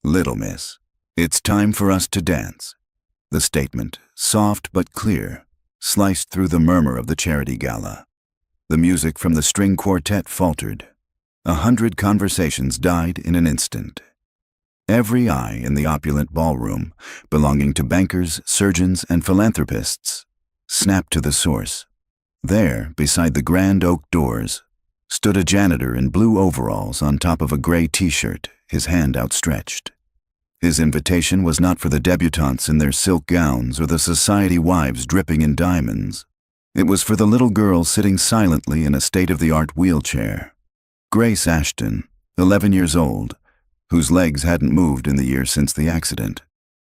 "Little miss, it's time for us to dance." The statement, soft but clear, sliced through the murmur of the charity gala. The music from the string quartet faltered. 100 conversations died in an instant. Every eye in the opulent ballroom, belonging to bankers, surgeons, and philanthropists, snapped to the source. There, beside the grand oak doors, stood a janitor in blue overalls on top of a gray t-shirt, his hand outstretched. His invitation was not for the debutantes in their silk gowns or the society wives dripping in diamonds. It was for the little girl sitting silently in a state-of-the-art wheelchair. Grace Ashton, 11 years old, whose legs hadn't moved in the year since the accident.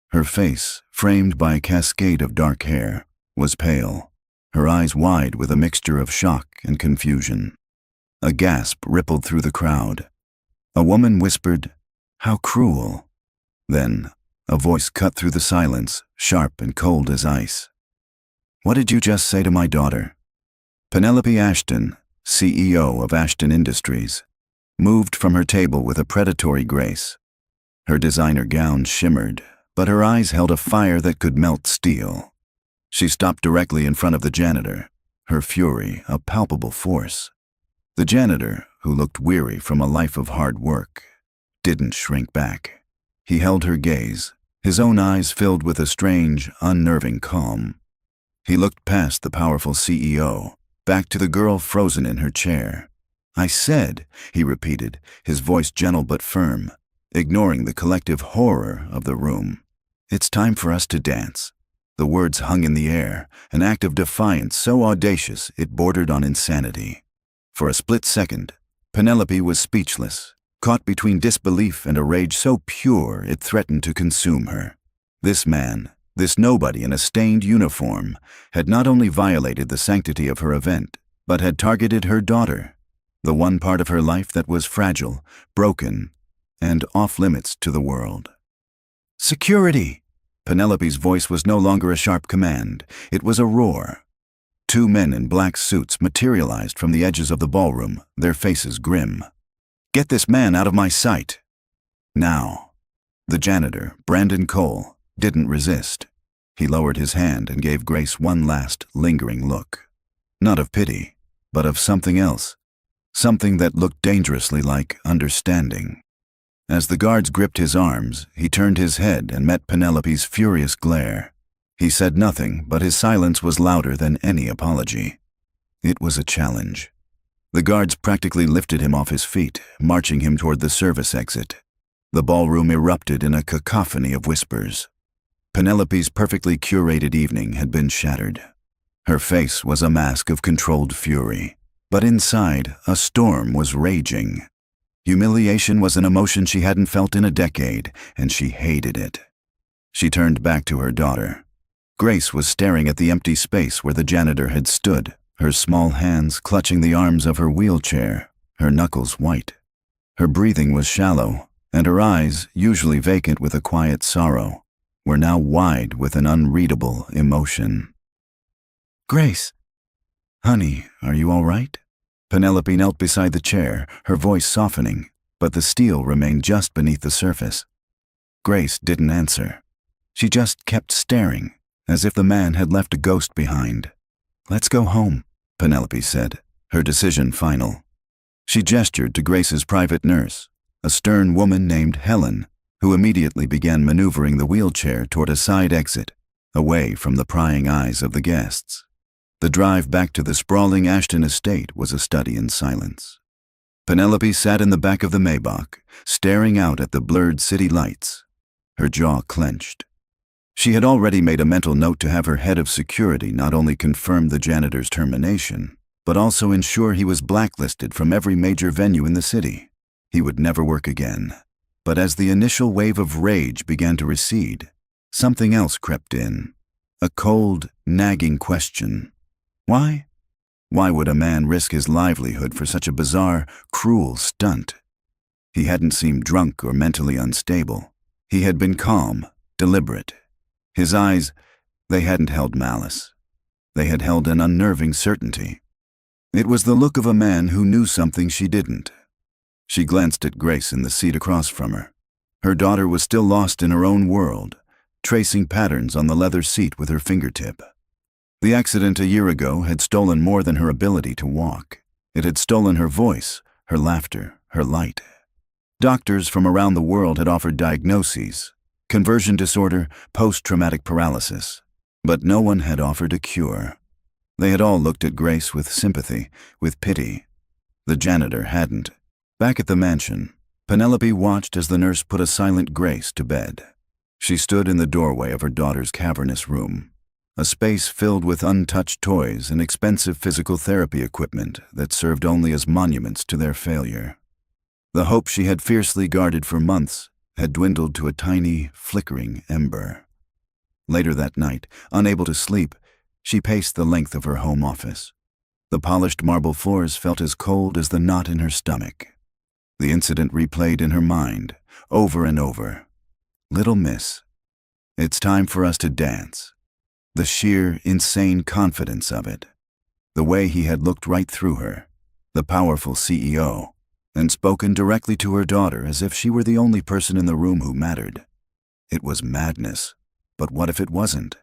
Her face, framed by a cascade of dark hair, was pale, her eyes wide with a mixture of shock and confusion. A gasp rippled through the crowd. A woman whispered, "How cruel." Then, a voice cut through the silence, sharp and cold as ice. "What did you just say to my daughter?" Penelope Ashton, CEO of Ashton Industries, moved from her table with a predatory grace. Her designer gown shimmered, but her eyes held a fire that could melt steel. She stopped directly in front of the janitor, her fury a palpable force. The janitor, who looked weary from a life of hard work, didn't shrink back. He held her gaze, his own eyes filled with a strange, unnerving calm. He looked past the powerful CEO, back to the girl frozen in her chair. "I said," he repeated, his voice gentle but firm, ignoring the collective horror of the room. "It's time for us to dance." The words hung in the air, an act of defiance so audacious it bordered on insanity. For a split second, Penelope was speechless, caught between disbelief and a rage so pure it threatened to consume her. This man, this nobody in a stained uniform, had not only violated the sanctity of her event, but had targeted her daughter, the one part of her life that was fragile, broken, and off-limits to the world. "Security!" Penelope's voice was no longer a sharp command. It was a roar. 2 men in black suits materialized from the edges of the ballroom, their faces grim. "Get this man out of my sight!" Now. The janitor, Brandon Cole, didn't resist. He lowered his hand and gave Grace one last, lingering look. Not of pity, but of something else. Something that looked dangerously like understanding. As the guards gripped his arms, he turned his head and met Penelope's furious glare. He said nothing, but his silence was louder than any apology. It was a challenge. The guards practically lifted him off his feet, marching him toward the service exit. The ballroom erupted in a cacophony of whispers. Penelope's perfectly curated evening had been shattered. Her face was a mask of controlled fury, but inside, a storm was raging. Humiliation was an emotion she hadn't felt in a decade, and she hated it. She turned back to her daughter. Grace was staring at the empty space where the janitor had stood, her small hands clutching the arms of her wheelchair, her knuckles white. Her breathing was shallow, and her eyes, usually vacant with a quiet sorrow, were now wide with an unreadable emotion. "Grace! Honey, are you all right?" Penelope knelt beside the chair, her voice softening, but the steel remained just beneath the surface. Grace didn't answer. She just kept staring, as if the man had left a ghost behind. "Let's go home," Penelope said, her decision final. She gestured to Grace's private nurse, a stern woman named Helen, who immediately began maneuvering the wheelchair toward a side exit, away from the prying eyes of the guests. The drive back to the sprawling Ashton estate was a study in silence. Penelope sat in the back of the Maybach, staring out at the blurred city lights, her jaw clenched. She had already made a mental note to have her head of security not only confirm the janitor's termination, but also ensure he was blacklisted from every major venue in the city. He would never work again. But as the initial wave of rage began to recede, something else crept in. A cold, nagging question. Why? Why would a man risk his livelihood for such a bizarre, cruel stunt? He hadn't seemed drunk or mentally unstable. He had been calm, deliberate. His eyes, they hadn't held malice. They had held an unnerving certainty. It was the look of a man who knew something she didn't. She glanced at Grace in the seat across from her. Her daughter was still lost in her own world, tracing patterns on the leather seat with her fingertip. The accident a year ago had stolen more than her ability to walk. It had stolen her voice, her laughter, her light. Doctors from around the world had offered diagnoses: conversion disorder, post-traumatic paralysis. But no one had offered a cure. They had all looked at Grace with sympathy, with pity. The janitor hadn't. Back at the mansion, Penelope watched as the nurse put a silent Grace to bed. She stood in the doorway of her daughter's cavernous room, a space filled with untouched toys and expensive physical therapy equipment that served only as monuments to their failure. The hope she had fiercely guarded for months had dwindled to a tiny, flickering ember. Later that night, unable to sleep, she paced the length of her home office. The polished marble floors felt as cold as the knot in her stomach. The incident replayed in her mind, over and over. "Little miss, it's time for us to dance." The sheer, insane confidence of it. The way he had looked right through her, the powerful CEO, and spoken directly to her daughter as if she were the only person in the room who mattered. It was madness. But what if it wasn't?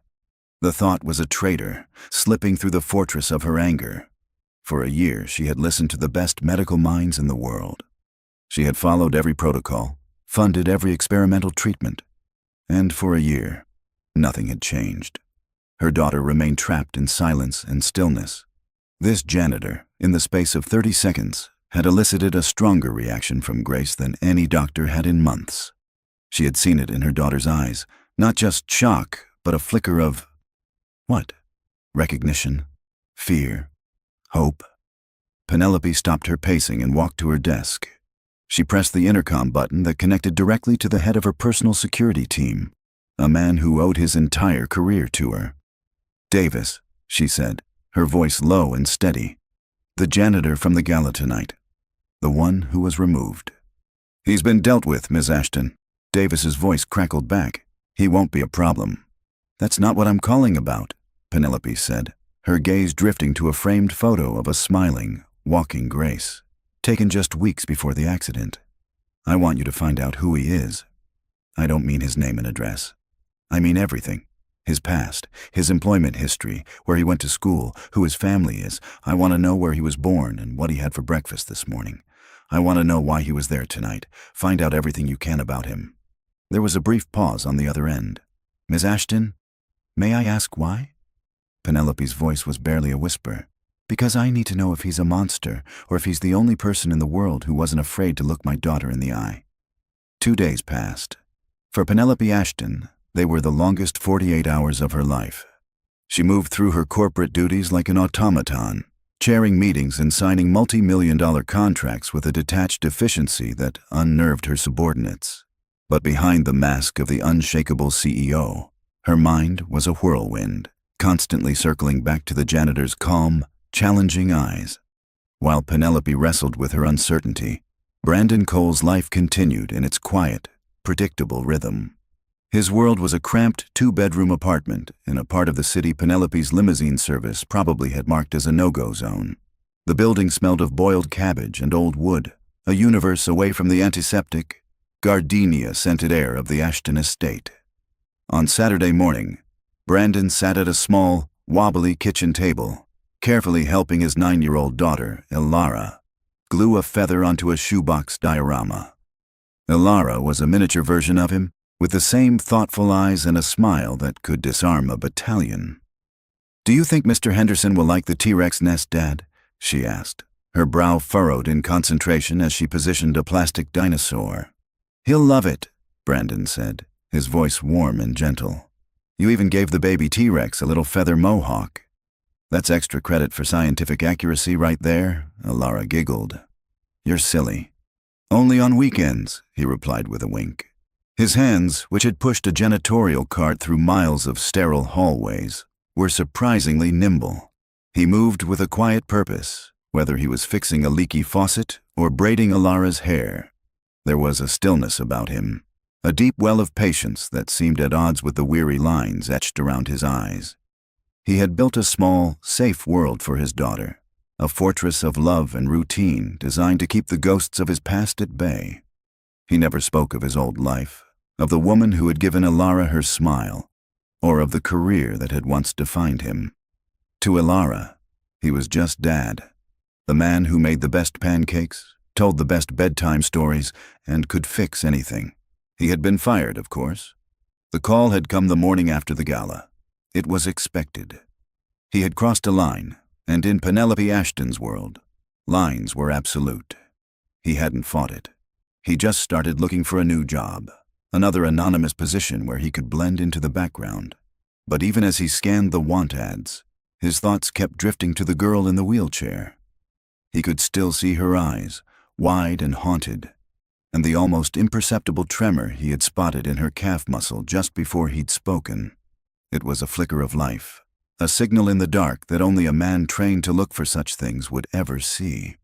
The thought was a traitor, slipping through the fortress of her anger. For a year, she had listened to the best medical minds in the world. She had followed every protocol, funded every experimental treatment. And for a year, nothing had changed. Her daughter remained trapped in silence and stillness. This janitor, in the space of 30 seconds, had elicited a stronger reaction from Grace than any doctor had in months. She had seen it in her daughter's eyes. Not just shock, but a flicker of, what? Recognition, fear, hope. Penelope stopped her pacing and walked to her desk. She pressed the intercom button that connected directly to the head of her personal security team, a man who owed his entire career to her. "Davis," she said, her voice low and steady. "The janitor from the gala tonight. The one who was removed." "He's been dealt with, Ms. Ashton." Davis's voice crackled back. "He won't be a problem." "That's not what I'm calling about," Penelope said, her gaze drifting to a framed photo of a smiling, walking Grace, taken just weeks before the accident. "I want you to find out who he is. I don't mean his name and address. I mean everything. His past, his employment history, where he went to school, who his family is. I want to know where he was born and what he had for breakfast this morning. I want to know why he was there tonight. Find out everything you can about him." There was a brief pause on the other end. "Ms. Ashton, may I ask why?" Penelope's voice was barely a whisper. "Because I need to know if he's a monster or if he's the only person in the world who wasn't afraid to look my daughter in the eye." 2 days passed. For Penelope Ashton, they were the longest 48 hours of her life. She moved through her corporate duties like an automaton, chairing meetings and signing multi-million-dollar contracts with a detached efficiency that unnerved her subordinates. But behind the mask of the unshakable CEO, her mind was a whirlwind, constantly circling back to the janitor's calm, challenging eyes. While Penelope wrestled with her uncertainty, Brandon Cole's life continued in its quiet, predictable rhythm. His world was a cramped 2-bedroom apartment in a part of the city Penelope's limousine service probably had marked as a no-go zone. The building smelled of boiled cabbage and old wood, a universe away from the antiseptic, gardenia-scented air of the Ashton estate. On Saturday morning, Brandon sat at a small, wobbly kitchen table, carefully helping his 9-year-old daughter, Ilara, glue a feather onto a shoebox diorama. Ilara was a miniature version of him, with the same thoughtful eyes and a smile that could disarm a battalion. "Do you think Mr. Henderson will like the T-Rex nest, Dad?" she asked, her brow furrowed in concentration as she positioned a plastic dinosaur. "He'll love it," Brandon said, his voice warm and gentle. "You even gave the baby T-Rex a little feather mohawk." "That's extra credit for scientific accuracy right there," Ilara giggled. "You're silly." "Only on weekends," he replied with a wink. His hands, which had pushed a janitorial cart through miles of sterile hallways, were surprisingly nimble. He moved with a quiet purpose, whether he was fixing a leaky faucet or braiding Ilara's hair. There was a stillness about him, a deep well of patience that seemed at odds with the weary lines etched around his eyes. He had built a small, safe world for his daughter, a fortress of love and routine designed to keep the ghosts of his past at bay. He never spoke of his old life, of the woman who had given Ilara her smile, or of the career that had once defined him. To Ilara, he was just Dad, the man who made the best pancakes, told the best bedtime stories, and could fix anything. He had been fired, of course. The call had come the morning after the gala. It was expected. He had crossed a line, and in Penelope Ashton's world, lines were absolute. He hadn't fought it. He just started looking for a new job, another anonymous position where he could blend into the background. But even as he scanned the want ads, his thoughts kept drifting to the girl in the wheelchair. He could still see her eyes, wide and haunted, and the almost imperceptible tremor he had spotted in her calf muscle just before he'd spoken. It was a flicker of life, a signal in the dark that only a man trained to look for such things would ever see.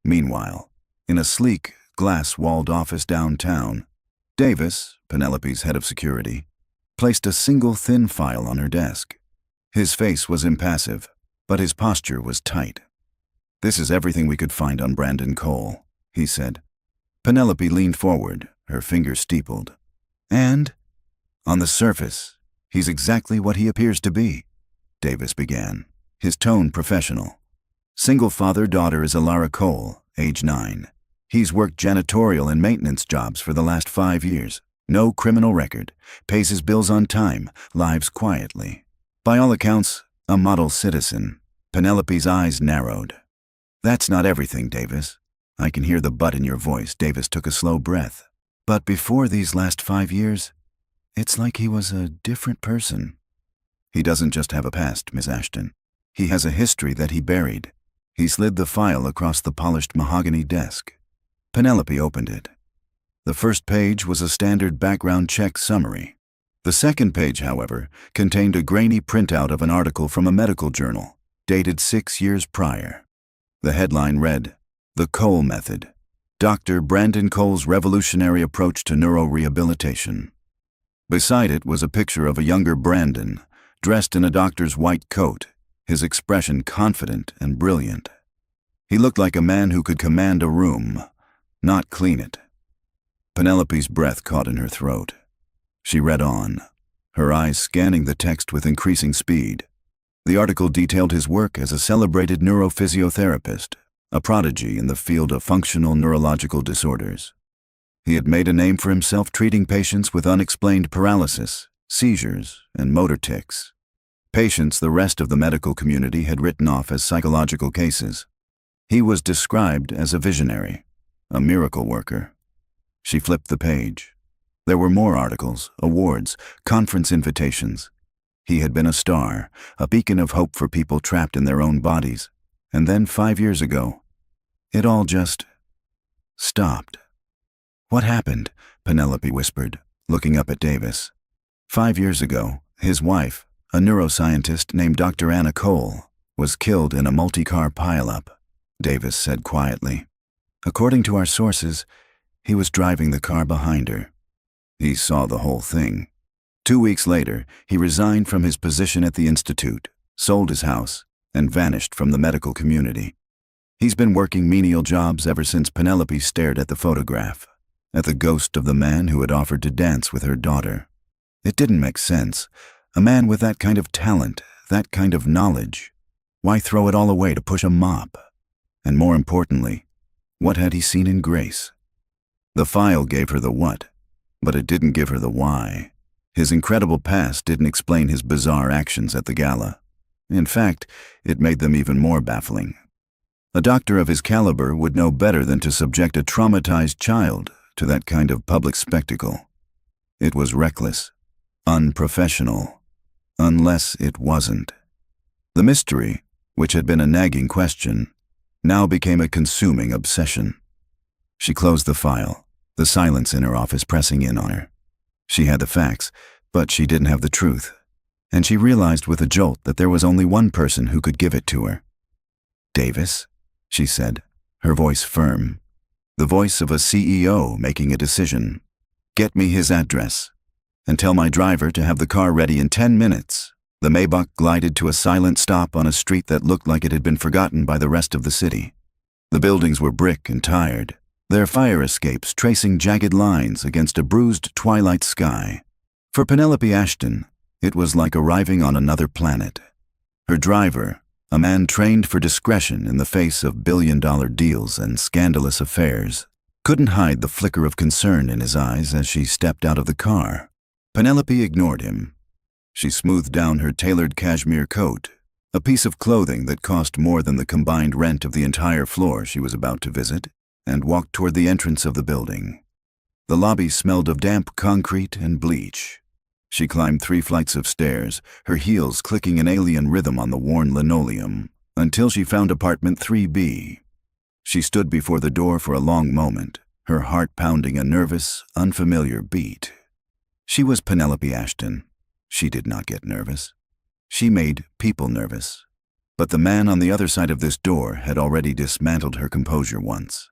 Meanwhile, in a sleek, glass-walled office downtown, Davis, Penelope's head of security, placed a single thin file on her desk. His face was impassive, but his posture was tight. "This is everything we could find on Brandon Cole," he said. Penelope leaned forward, her fingers steepled. "And? On the surface, he's exactly what he appears to be," Davis began, his tone professional. "Single father-daughter is Ilara Cole, age 9. He's worked janitorial and maintenance jobs for the last 5 years. No criminal record, pays his bills on time, lives quietly. By all accounts, a model citizen." Penelope's eyes narrowed. "That's not everything, Davis." I can hear the but in your voice. Davis took a slow breath. "But before these last 5 years, it's like he was a different person." "He doesn't just have a past, Miss Ashton. He has a history that he buried." He slid the file across the polished mahogany desk. Penelope opened it. The first page was a standard background check summary. The second page, however, contained a grainy printout of an article from a medical journal, dated 6 years prior. The headline read, "The Cole Method, Dr. Brandon Cole's Revolutionary Approach to Neurorehabilitation." Beside it was a picture of a younger Brandon, dressed in a doctor's white coat, his expression confident and brilliant. He looked like a man who could command a room, not clean it. Penelope's breath caught in her throat. She read on, her eyes scanning the text with increasing speed. The article detailed his work as a celebrated neurophysiotherapist, a prodigy in the field of functional neurological disorders. He had made a name for himself treating patients with unexplained paralysis, seizures, and motor tics. Patients the rest of the medical community had written off as psychological cases. He was described as a visionary, a miracle worker. She flipped the page. There were more articles, awards, conference invitations. He had been a star, a beacon of hope for people trapped in their own bodies. And then 5 years ago, it all just stopped. "What happened?" Penelope whispered, looking up at Davis. 5 years ago, his wife, a neuroscientist named Dr. Anna Cole, was killed in a multi-car pileup, Davis said quietly. "According to our sources, he was driving the car behind her." He saw the whole thing. 2 weeks later, he resigned from his position at the Institute, sold his house, and vanished from the medical community. He's been working menial jobs ever since Penelope stared at the photograph, at the ghost of the man who had offered to dance with her daughter. It didn't make sense. A man with that kind of talent, that kind of knowledge. Why throw it all away to push a mop? And more importantly, what had he seen in Grace? The file gave her the what, but it didn't give her the why. His incredible past didn't explain his bizarre actions at the gala. In fact, it made them even more baffling. A doctor of his caliber would know better than to subject a traumatized child to that kind of public spectacle. It was reckless, unprofessional, unless it wasn't. The mystery, which had been a nagging question, now became a consuming obsession. She closed the file, the silence in her office pressing in on her. She had the facts, but she didn't have the truth, and she realized with a jolt that there was only one person who could give it to her. "Davis," she said, her voice firm, the voice of a CEO making a decision. "Get me his address, and tell my driver to have the car ready in 10 minutes. The Maybach glided to a silent stop on a street that looked like it had been forgotten by the rest of the city. The buildings were brick and tired, their fire escapes tracing jagged lines against a bruised twilight sky. For Penelope Ashton, it was like arriving on another planet. Her driver, a man trained for discretion in the face of billion-dollar deals and scandalous affairs, couldn't hide the flicker of concern in his eyes as she stepped out of the car. Penelope ignored him. She smoothed down her tailored cashmere coat, a piece of clothing that cost more than the combined rent of the entire floor she was about to visit, and walked toward the entrance of the building. The lobby smelled of damp concrete and bleach. She climbed 3 flights of stairs, her heels clicking an alien rhythm on the worn linoleum, until she found apartment 3B. She stood before the door for a long moment, her heart pounding a nervous, unfamiliar beat. She was Penelope Ashton. She did not get nervous. She made people nervous. But the man on the other side of this door had already dismantled her composure once.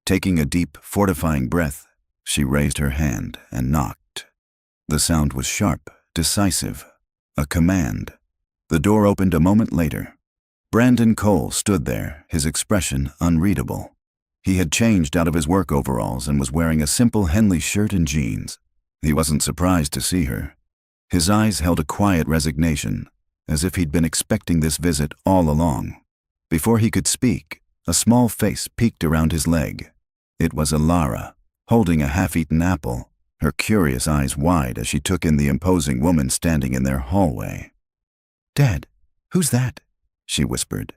Taking a deep, fortifying breath, she raised her hand and knocked. The sound was sharp, decisive, a command. The door opened a moment later. Brandon Cole stood there, his expression unreadable. He had changed out of his work overalls and was wearing a simple Henley shirt and jeans. He wasn't surprised to see her. His eyes held a quiet resignation, as if he'd been expecting this visit all along. Before he could speak, a small face peeked around his leg. It was Alara, holding a half-eaten apple, her curious eyes wide as she took in the imposing woman standing in their hallway. "Dad, who's that?" she whispered.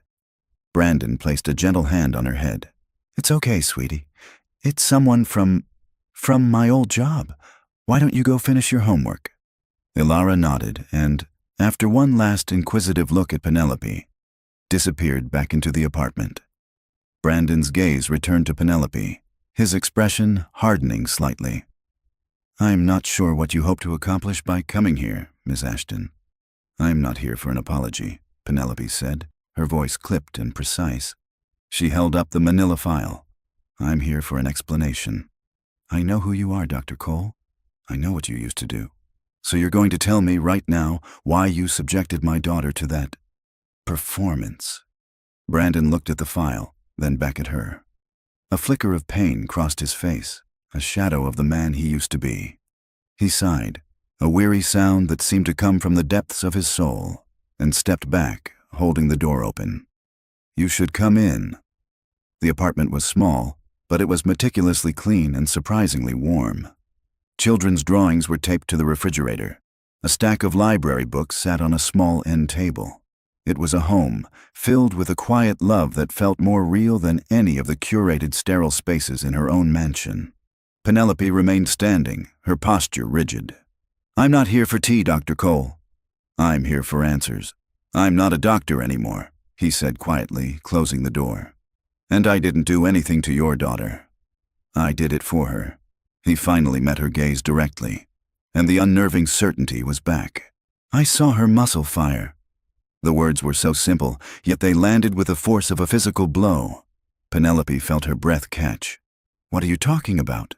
Brandon placed a gentle hand on her head. "It's okay, sweetie. It's someone from my old job. Why don't you go finish your homework?" Alara nodded and, after one last inquisitive look at Penelope, disappeared back into the apartment. Brandon's gaze returned to Penelope, his expression hardening slightly. "I'm not sure what you hope to accomplish by coming here, Miss Ashton." "I'm not here for an apology," Penelope said, her voice clipped and precise. She held up the manila file. "I'm here for an explanation. I know who you are, Dr. Cole. I know what you used to do. So you're going to tell me right now why you subjected my daughter to that performance." Brandon looked at the file, then back at her. A flicker of pain crossed his face, a shadow of the man he used to be. He sighed, a weary sound that seemed to come from the depths of his soul, and stepped back, holding the door open. "You should come in." The apartment was small, but it was meticulously clean and surprisingly warm. Children's drawings were taped to the refrigerator. A stack of library books sat on a small end table. It was a home, filled with a quiet love that felt more real than any of the curated sterile spaces in her own mansion. Penelope remained standing, her posture rigid. "I'm not here for tea, Dr. Cole. I'm here for answers. I'm not a doctor anymore," he said quietly, closing the door. "And I didn't do anything to your daughter. I did it for her." He finally met her gaze directly, and the unnerving certainty was back. "I saw her muscle fire." The words were so simple, yet they landed with the force of a physical blow. Penelope felt her breath catch. "What are you talking about?"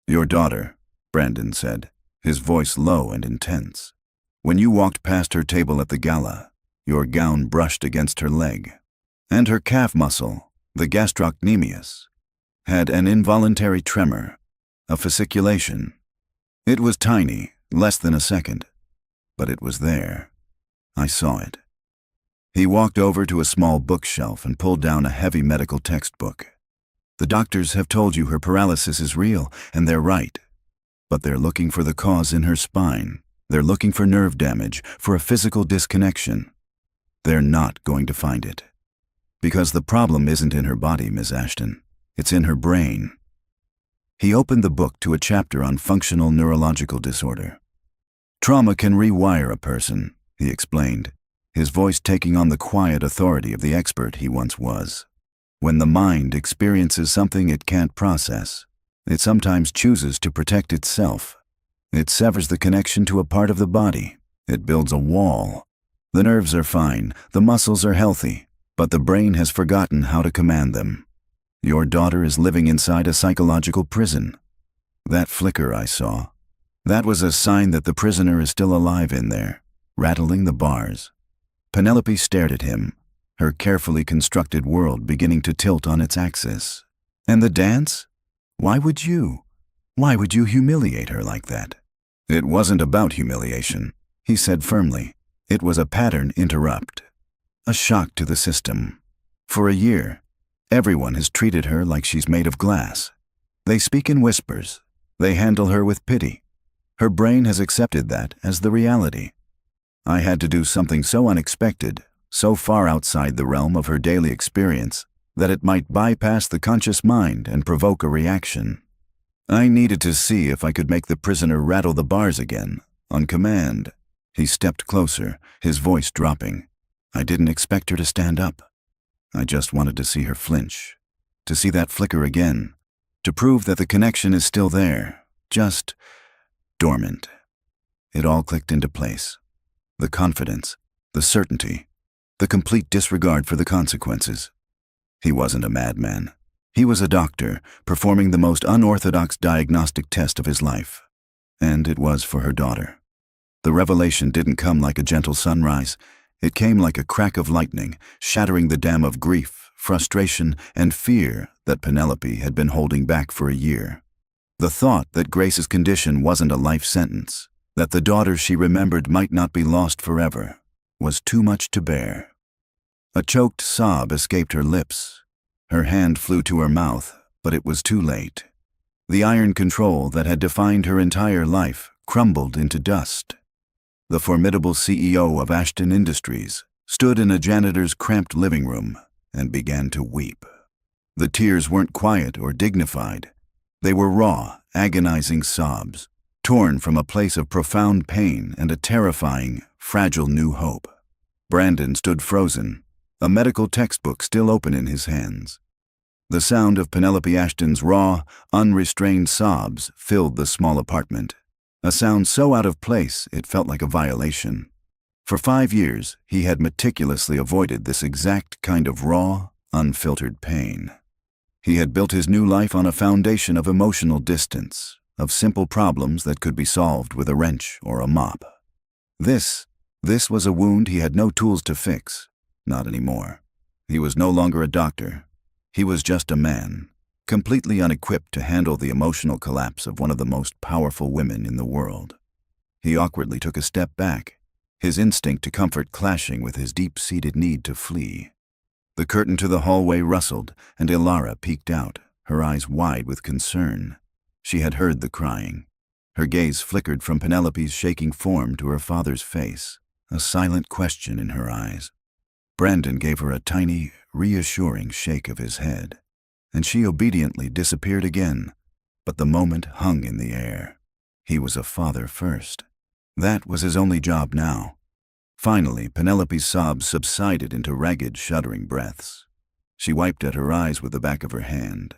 "Your daughter," Brandon said, his voice low and intense. "When you walked past her table at the gala, your gown brushed against her leg, and her calf muscle, the gastrocnemius, had an involuntary tremor. A fasciculation. It was tiny, less than a second, but it was there. I saw it." He walked over to a small bookshelf and pulled down a heavy medical textbook. "The doctors have told you her paralysis is real, and they're right. But they're looking for the cause in her spine. They're looking for nerve damage, for a physical disconnection. They're not going to find it. Because the problem isn't in her body, Ms. Ashton. It's in her brain." He opened the book to a chapter on functional neurological disorder. "Trauma can rewire a person," he explained, his voice taking on the quiet authority of the expert he once was. "When the mind experiences something it can't process, it sometimes chooses to protect itself. It severs the connection to a part of the body. It builds a wall. The nerves are fine, the muscles are healthy, but the brain has forgotten how to command them. Your daughter is living inside a psychological prison. That flicker I saw, that was a sign that the prisoner is still alive in there, rattling the bars." Penelope stared at him, her carefully constructed world beginning to tilt on its axis. "And the dance? Why would you? Why would you humiliate her like that? It wasn't about humiliation, he said firmly. It was a pattern interrupt. A shock to the system. For a year, everyone has treated her like she's made of glass. They speak in whispers. They handle her with pity. Her brain has accepted that as the reality. I had to do something so unexpected, so far outside the realm of her daily experience, that it might bypass the conscious mind and provoke a reaction. I needed to see if I could make the prisoner rattle the bars again, on command. He stepped closer, his voice dropping. I didn't expect her to stand up. I just wanted to see her flinch, to see that flicker again, to prove that the connection is still there, just dormant. It all clicked into place. The confidence, the certainty, the complete disregard for the consequences. He wasn't a madman. He was a doctor, performing the most unorthodox diagnostic test of his life. And it was for her daughter. The revelation didn't come like a gentle sunrise. It came like a crack of lightning, shattering the dam of grief, frustration, and fear that Penelope had been holding back for a year. The thought that Grace's condition wasn't a life sentence, that the daughter she remembered might not be lost forever, was too much to bear. A choked sob escaped her lips. Her hand flew to her mouth, but it was too late. The iron control that had defined her entire life crumbled into dust. The formidable CEO of Ashton Industries stood in a janitor's cramped living room and began to weep. The tears weren't quiet or dignified. They were raw, agonizing sobs, torn from a place of profound pain and a terrifying, fragile new hope. Brandon stood frozen, a medical textbook still open in his hands. The sound of Penelope Ashton's raw, unrestrained sobs filled the small apartment, a sound so out of place it felt like a violation. For 5 years, he had meticulously avoided this exact kind of raw, unfiltered pain. He had built his new life on a foundation of emotional distance, of simple problems that could be solved with a wrench or a mop. This was a wound he had no tools to fix. Not anymore. He was no longer a doctor. He was just a man, completely unequipped to handle the emotional collapse of one of the most powerful women in the world. He awkwardly took a step back, his instinct to comfort clashing with his deep-seated need to flee. The curtain to the hallway rustled, and Ilara peeked out, her eyes wide with concern. She had heard the crying. Her gaze flickered from Penelope's shaking form to her father's face, a silent question in her eyes. Brandon gave her a tiny, reassuring shake of his head, and she obediently disappeared again, but the moment hung in the air. He was a father first. That was his only job now. Finally, Penelope's sobs subsided into ragged, shuddering breaths. She wiped at her eyes with the back of her hand,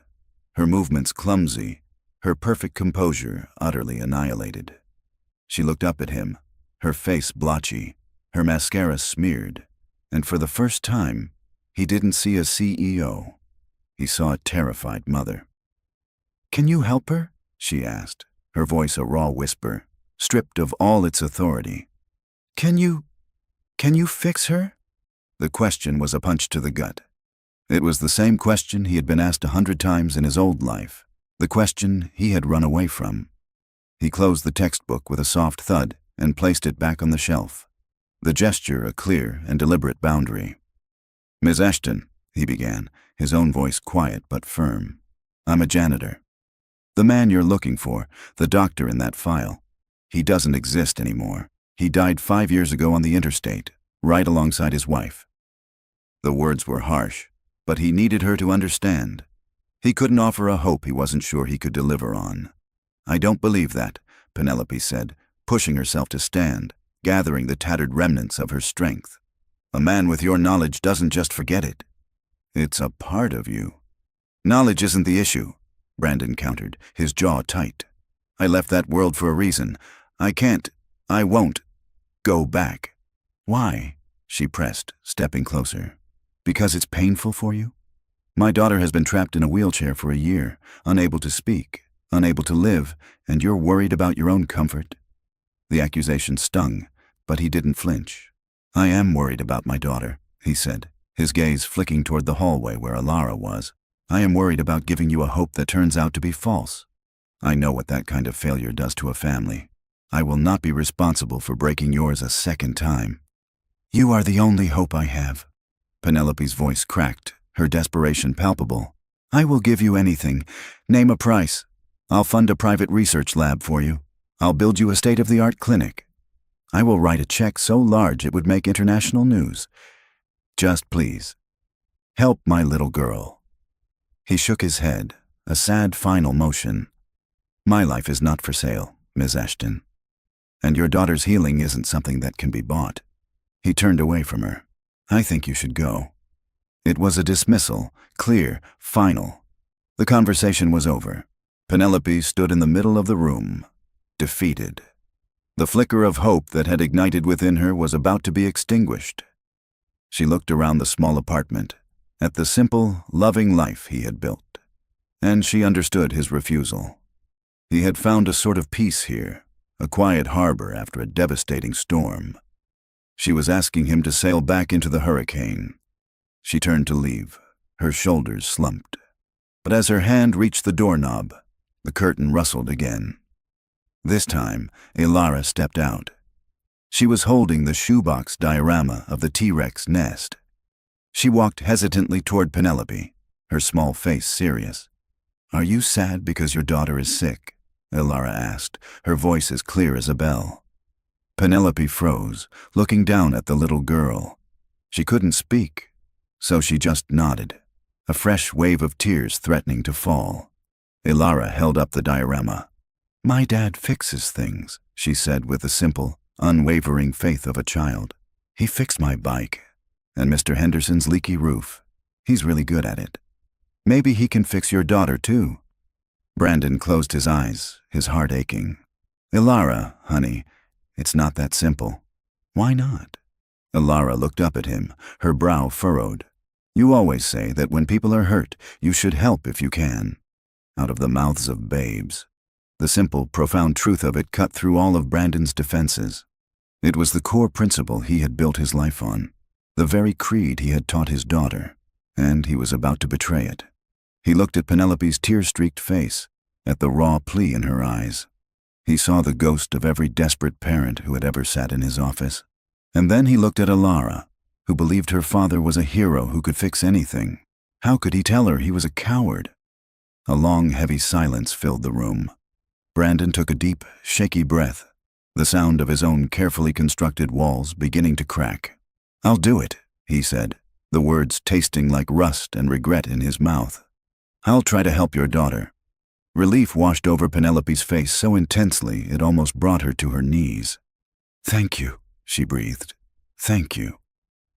her movements clumsy, her perfect composure utterly annihilated. She looked up at him, her face blotchy, her mascara smeared, and for the first time, he didn't see a CEO. He saw a terrified mother. "Can you help her?" she asked, her voice a raw whisper, stripped of all its authority. Can you fix her?" The question was a punch to the gut. It was the same question he had been asked 100 times in his old life, the question he had run away from. He closed the textbook with a soft thud and placed it back on the shelf, the gesture a clear and deliberate boundary. "Ms. Ashton," he began, his own voice quiet but firm. "I'm a janitor. The man you're looking for, the doctor in that file, he doesn't exist anymore. He died 5 years ago on the interstate, right alongside his wife." The words were harsh, but he needed her to understand. He couldn't offer a hope he wasn't sure he could deliver on. "I don't believe that," Penelope said, pushing herself to stand, gathering the tattered remnants of her strength. "A man with your knowledge doesn't just forget it. It's a part of you." "Knowledge isn't the issue," Brandon countered, his jaw tight. "I left that world for a reason. I won't go back." "Why?" she pressed, stepping closer. "Because it's painful for you? My daughter has been trapped in a wheelchair for a year, unable to speak, unable to live, and you're worried about your own comfort?" The accusation stung, but he didn't flinch. "I am worried about my daughter," he said, his gaze flicking toward the hallway where Ilara was. I am worried about giving you a hope that turns out to be false. I know what that kind of failure does to a family. I will not be responsible for breaking yours a second time. You are the only hope I have." Penelope's voice cracked, her desperation palpable. "I will give you anything. Name a price. I'll fund a private research lab for you. I'll build you a state-of-the-art clinic. I will write a check so large it would make international news. Just please, help my little girl." He shook his head, a sad final motion. "My life is not for sale, Ms. Ashton. And your daughter's healing isn't something that can be bought." He turned away from her. "I think you should go." It was a dismissal, clear, final. The conversation was over. Penelope stood in the middle of the room, defeated. The flicker of hope that had ignited within her was about to be extinguished. She looked around the small apartment, at the simple, loving life he had built. And she understood his refusal. He had found a sort of peace here, a quiet harbor after a devastating storm. She was asking him to sail back into the hurricane. She turned to leave, her shoulders slumped. But as her hand reached the doorknob, the curtain rustled again. This time, Ilara stepped out. She was holding the shoebox diorama of the T-Rex nest. She walked hesitantly toward Penelope, her small face serious. "Are you sad because your daughter is sick?" Ilara asked, her voice as clear as a bell. Penelope froze, looking down at the little girl. She couldn't speak, so she just nodded, a fresh wave of tears threatening to fall. Ilara held up the diorama. "My dad fixes things," she said with the simple, unwavering faith of a child. "He fixed my bike, and Mr. Henderson's leaky roof. He's really good at it. Maybe he can fix your daughter, too." Brandon closed his eyes, his heart aching. "Ilara, honey, it's not that simple." "Why not?" Ilara looked up at him, her brow furrowed. "You always say that when people are hurt, you should help if you can." Out of the mouths of babes. The simple, profound truth of it cut through all of Brandon's defenses. It was the core principle he had built his life on, the very creed he had taught his daughter, and he was about to betray it. He looked at Penelope's tear-streaked face, at the raw plea in her eyes. He saw the ghost of every desperate parent who had ever sat in his office. And then he looked at Ilara, who believed her father was a hero who could fix anything. How could he tell her he was a coward? A long, heavy silence filled the room. Brandon took a deep, shaky breath, the sound of his own carefully constructed walls beginning to crack. "I'll do it," he said, the words tasting like rust and regret in his mouth. "I'll try to help your daughter." Relief washed over Penelope's face so intensely it almost brought her to her knees. "Thank you," she breathed. "Thank you."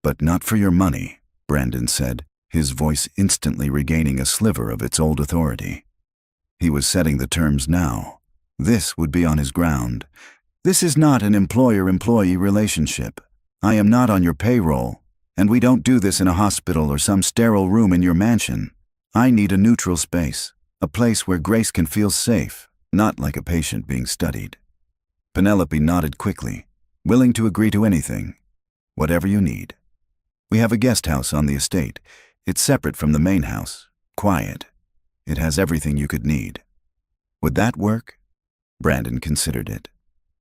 "But not for your money," Brandon said, his voice instantly regaining a sliver of its old authority. He was setting the terms now. This would be on his ground. "This is not an employer-employee relationship. I am not on your payroll, and we don't do this in a hospital or some sterile room in your mansion. I need a neutral space, a place where Grace can feel safe, not like a patient being studied." Penelope nodded quickly, willing to agree to anything. "Whatever you need. We have a guest house on the estate. It's separate from the main house, quiet. It has everything you could need." Would that work? Brandon considered it.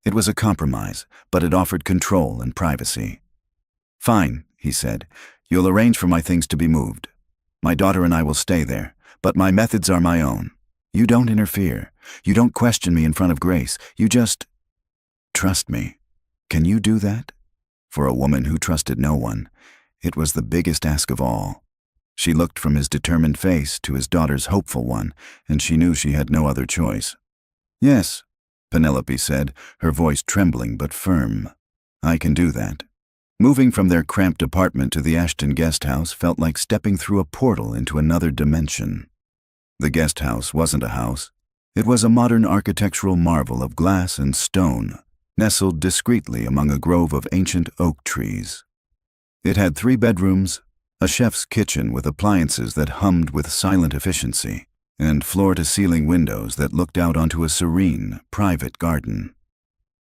It was a compromise, but it offered control and privacy. "Fine," he said. "You'll arrange for my things to be moved. My daughter and I will stay there, but my methods are my own. You don't interfere. You don't question me in front of Grace. You just trust me. Can you do that?" For a woman who trusted no one, it was the biggest ask of all. She looked from his determined face to his daughter's hopeful one, and she knew she had no other choice. "Yes," Penelope said, her voice trembling but firm. "I can do that." Moving from their cramped apartment to the Ashton guest house felt like stepping through a portal into another dimension. The guest house wasn't a house. It was a modern architectural marvel of glass and stone, nestled discreetly among a grove of ancient oak trees. It had 3 bedrooms, a chef's kitchen with appliances that hummed with silent efficiency, and floor-to-ceiling windows that looked out onto a serene, private garden.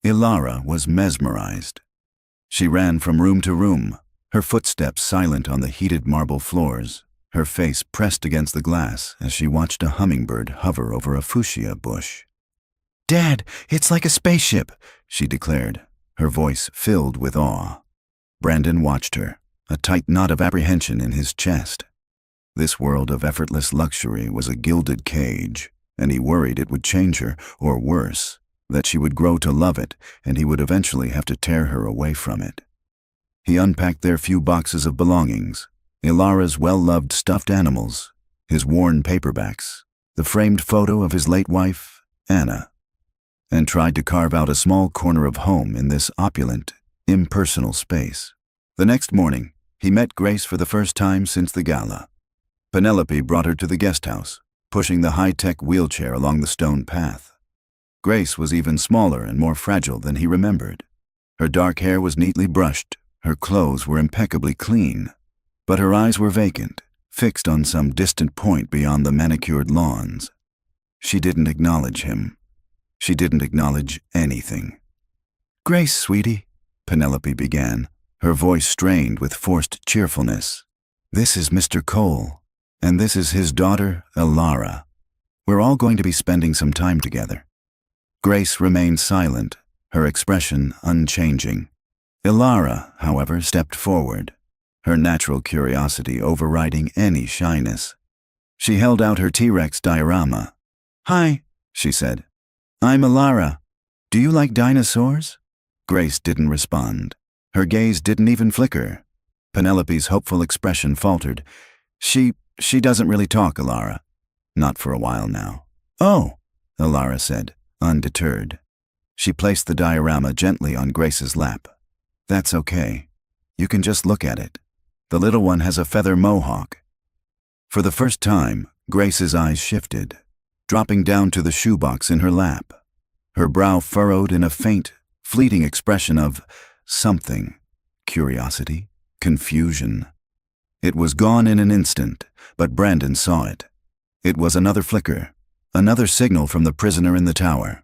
Ilara was mesmerized. She ran from room to room, her footsteps silent on the heated marble floors, her face pressed against the glass as she watched a hummingbird hover over a fuchsia bush. "Dad, it's like a spaceship," she declared, her voice filled with awe. Brandon watched her, a tight knot of apprehension in his chest. This world of effortless luxury was a gilded cage, and he worried it would change her, or worse, that she would grow to love it and he would eventually have to tear her away from it. He unpacked their few boxes of belongings, Ilara's well-loved stuffed animals, his worn paperbacks, the framed photo of his late wife, Anna, and tried to carve out a small corner of home in this opulent, impersonal space. The next morning, he met Grace for the first time since the gala. Penelope brought her to the guest house, pushing the high-tech wheelchair along the stone path. Grace was even smaller and more fragile than he remembered. Her dark hair was neatly brushed, her clothes were impeccably clean, but her eyes were vacant, fixed on some distant point beyond the manicured lawns. She didn't acknowledge him. She didn't acknowledge anything. "Grace, sweetie," Penelope began, her voice strained with forced cheerfulness. "This is Mr. Cole, and this is his daughter, Ilara. We're all going to be spending some time together." Grace remained silent, her expression unchanging. Ilara, however, stepped forward, her natural curiosity overriding any shyness. She held out her T-Rex diorama. "Hi," she said. "I'm Ilara. Do you like dinosaurs?" Grace didn't respond. Her gaze didn't even flicker. Penelope's hopeful expression faltered. She doesn't really talk, Ilara. Not for a while now." "Oh," Ilara said, undeterred. She placed the diorama gently on Grace's lap. "That's okay. You can just look at it. The little one has a feather mohawk." For the first time, Grace's eyes shifted, dropping down to the shoebox in her lap. Her brow furrowed in a faint, fleeting expression of something. Curiosity, confusion. It was gone in an instant, but Brandon saw it. It was another flicker, another signal from the prisoner in the tower.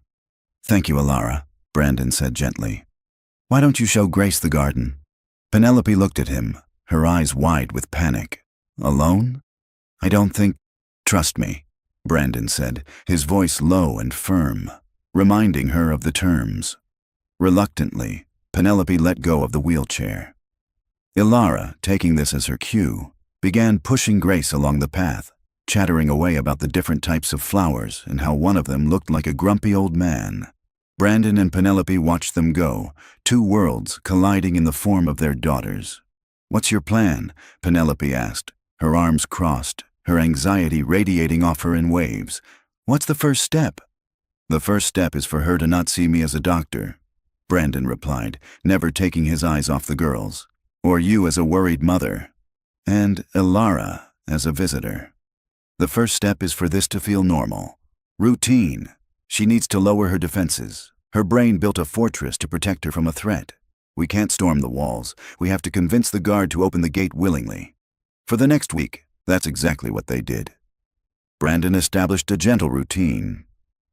"Thank you, Ilara," Brandon said gently. "Why don't you show Grace the garden?" Penelope looked at him, her eyes wide with panic. "Alone? I don't think—" "Trust me," Brandon said, his voice low and firm, reminding her of the terms. Reluctantly, Penelope let go of the wheelchair. Ilara, taking this as her cue, began pushing Grace along the path, chattering away about the different types of flowers and how one of them looked like a grumpy old man. Brandon and Penelope watched them go, two worlds colliding in the form of their daughters. "What's your plan?" Penelope asked, her arms crossed, her anxiety radiating off her in waves. "What's the first step?" "The first step is for her to not see me as a doctor," Brandon replied, never taking his eyes off the girls. "Or you as a worried mother. And Ilara as a visitor. The first step is for this to feel normal. Routine. She needs to lower her defenses. Her brain built a fortress to protect her from a threat. We can't storm the walls. We have to convince the guard to open the gate willingly." For the next week, that's exactly what they did. Brandon established a gentle routine.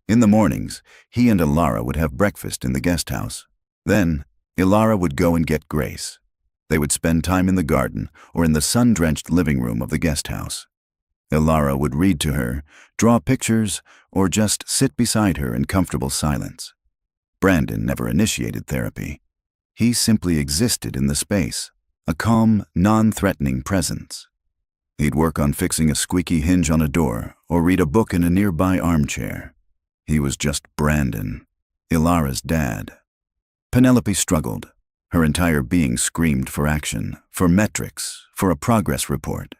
In the mornings, he and Ilara would have breakfast in the guest house. Then, Ilara would go and get Grace. They would spend time in the garden or in the sun-drenched living room of the guest house. Ilara would read to her, draw pictures, or just sit beside her in comfortable silence. Brandon never initiated therapy. He simply existed in the space, a calm, non-threatening presence. He'd work on fixing a squeaky hinge on a door or read a book in a nearby armchair. He was just Brandon, Ilara's dad. Penelope struggled. Her entire being screamed for action, for metrics, for a progress report.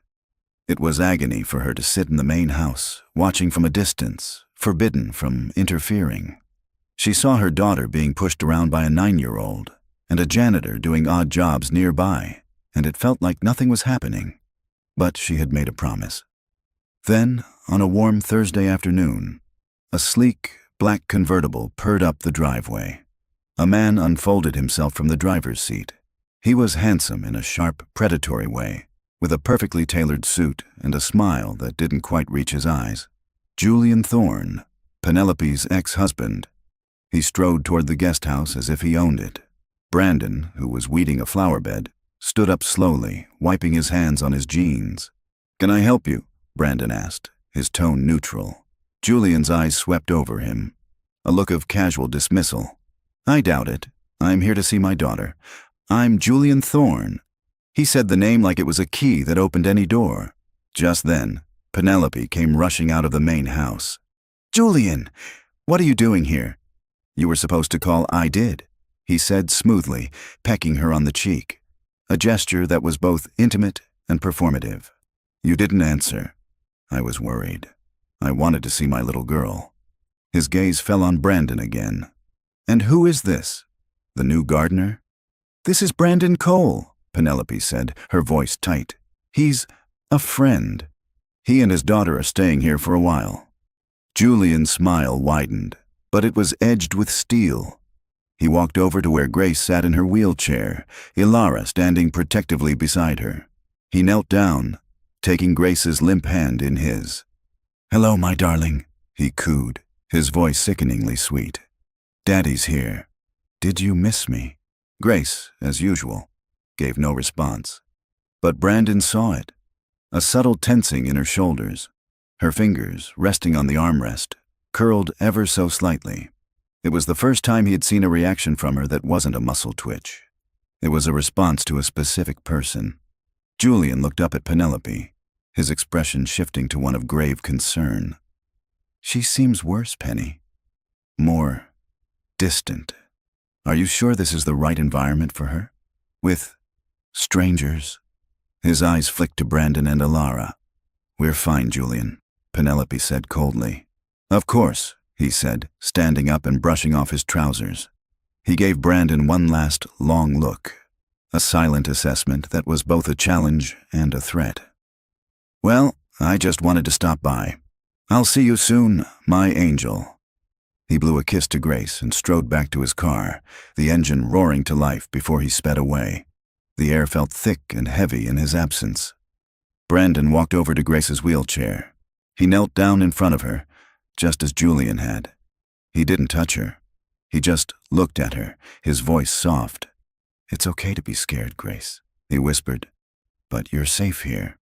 It was agony for her to sit in the main house, watching from a distance, forbidden from interfering. She saw her daughter being pushed around by a 9-year-old, and a janitor doing odd jobs nearby, and it felt like nothing was happening. But she had made a promise. Then, on a warm Thursday afternoon, a sleek, black convertible purred up the driveway. A man unfolded himself from the driver's seat. He was handsome in a sharp, predatory way, with a perfectly tailored suit and a smile that didn't quite reach his eyes. Julian Thorne, Penelope's ex-husband. He strode toward the guest house as if he owned it. Brandon, who was weeding a flower bed, stood up slowly, wiping his hands on his jeans. "Can I help you?" Brandon asked, his tone neutral. Julian's eyes swept over him, a look of casual dismissal. "I doubt it. I'm here to see my daughter. I'm Julian Thorne." He said the name like it was a key that opened any door. Just then, Penelope came rushing out of the main house. "Julian, what are you doing here?" "You were supposed to call. I did," he said smoothly, pecking her on the cheek, a gesture that was both intimate and performative. "You didn't answer." "I was worried. I wanted to see my little girl." His gaze fell on Brandon again. "And who is this? The new gardener?" "This is Brandon Cole," Penelope said, her voice tight. "He's a friend. He and his daughter are staying here for a while." Julian's smile widened, but it was edged with steel. He walked over to where Grace sat in her wheelchair, Ilara standing protectively beside her. He knelt down, taking Grace's limp hand in his. "Hello, my darling," he cooed, his voice sickeningly sweet. "Daddy's here. Did you miss me?" Grace, as usual, gave no response. But Brandon saw it, a subtle tensing in her shoulders. Her fingers, resting on the armrest, curled ever so slightly. It was the first time he had seen a reaction from her that wasn't a muscle twitch. It was a response to a specific person. Julian looked up at Penelope, his expression shifting to one of grave concern. "She seems worse, Penny. More distant. Are you sure this is the right environment for her? With strangers?" His eyes flicked to Brandon and Ilara. "We're fine, Julian," Penelope said coldly. "Of course," he said, standing up and brushing off his trousers. He gave Brandon one last, long look, a silent assessment that was both a challenge and a threat. "Well, I just wanted to stop by. I'll see you soon, my angel." He blew a kiss to Grace and strode back to his car, the engine roaring to life before he sped away. The air felt thick and heavy in his absence. Brandon walked over to Grace's wheelchair. He knelt down in front of her, just as Julian had. He didn't touch her. He just looked at her, his voice soft. "It's okay to be scared, Grace," he whispered. "But you're safe here."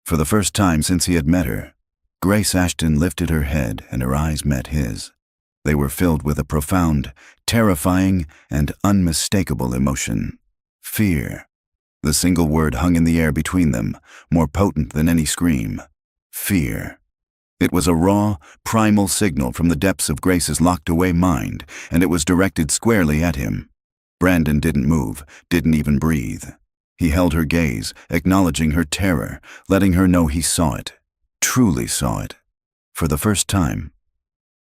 For the first time since he had met her, Grace Ashton lifted her head and her eyes met his. They were filled with a profound, terrifying, and unmistakable emotion. Fear. The single word hung in the air between them, more potent than any scream. Fear. It was a raw, primal signal from the depths of Grace's locked-away mind, and it was directed squarely at him. Brandon didn't move, didn't even breathe. He held her gaze, acknowledging her terror, letting her know he saw it, truly saw it. For the first time.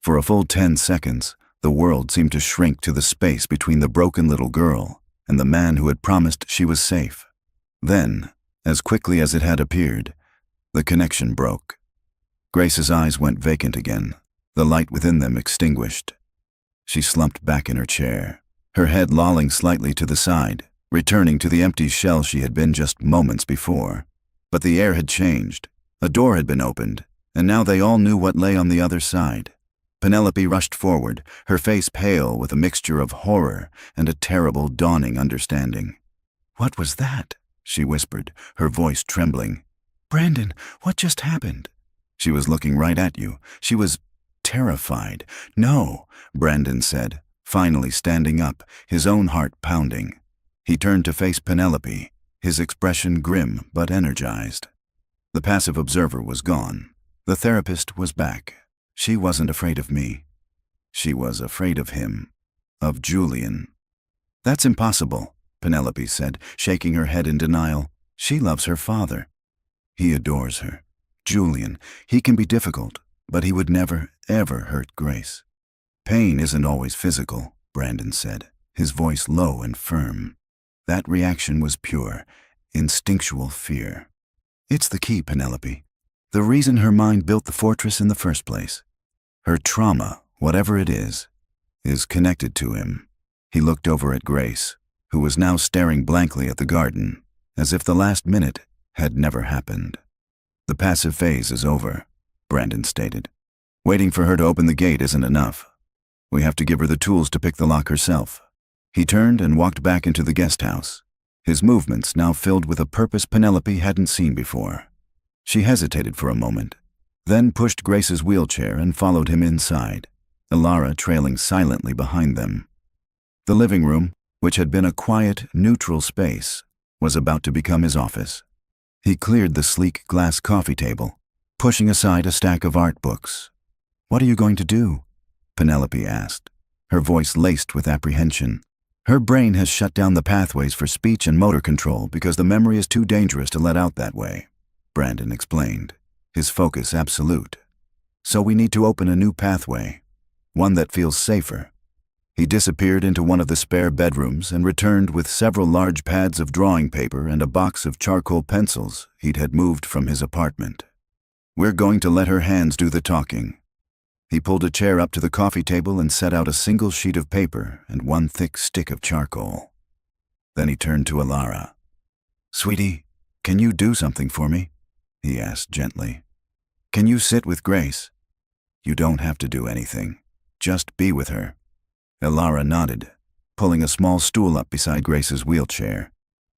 For a full 10 seconds, the world seemed to shrink to the space between the broken little girl and the man who had promised she was safe. Then, as quickly as it had appeared, the connection broke. Grace's eyes went vacant again, the light within them extinguished. She slumped back in her chair, her head lolling slightly to the side, returning to the empty shell she had been just moments before. But the air had changed. A door had been opened, and now they all knew what lay on the other side. Penelope rushed forward, her face pale with a mixture of horror and a terrible dawning understanding. "What was that?" she whispered, her voice trembling. "Brandon, what just happened?" She was looking right at you. She was terrified. "No," Brandon said, finally standing up, his own heart pounding. He turned to face Penelope, his expression grim but energized. The passive observer was gone. The therapist was back. She wasn't afraid of me. She was afraid of him, of Julian. "That's impossible," Penelope said, shaking her head in denial. "She loves her father. He adores her. Julian, he can be difficult, but he would never, ever hurt Grace." "Pain isn't always physical," Brandon said, his voice low and firm. That reaction was pure, instinctual fear. "It's the key, Penelope. The reason her mind built the fortress in the first place. Her trauma, whatever it is connected to him." He looked over at Grace, who was now staring blankly at the garden, as if the last minute had never happened. "The passive phase is over," Brandon stated. "Waiting for her to open the gate isn't enough. We have to give her the tools to pick the lock herself." He turned and walked back into the guest house, his movements now filled with a purpose Penelope hadn't seen before. She hesitated for a moment, then pushed Grace's wheelchair and followed him inside, Ilara trailing silently behind them. The living room, which had been a quiet, neutral space, was about to become his office. He cleared the sleek glass coffee table, pushing aside a stack of art books. "What are you going to do?" Penelope asked, her voice laced with apprehension. "Her brain has shut down the pathways for speech and motor control because the memory is too dangerous to let out that way," Brandon explained, his focus absolute. "So we need to open a new pathway, one that feels safer." He disappeared into one of the spare bedrooms and returned with several large pads of drawing paper and a box of charcoal pencils he'd had moved from his apartment. "We're going to let her hands do the talking." He pulled a chair up to the coffee table and set out a single sheet of paper and one thick stick of charcoal. Then he turned to Ilara. "Sweetie, can you do something for me?" he asked gently. "Can you sit with Grace? You don't have to do anything. Just be with her." Ilara nodded, pulling a small stool up beside Grace's wheelchair.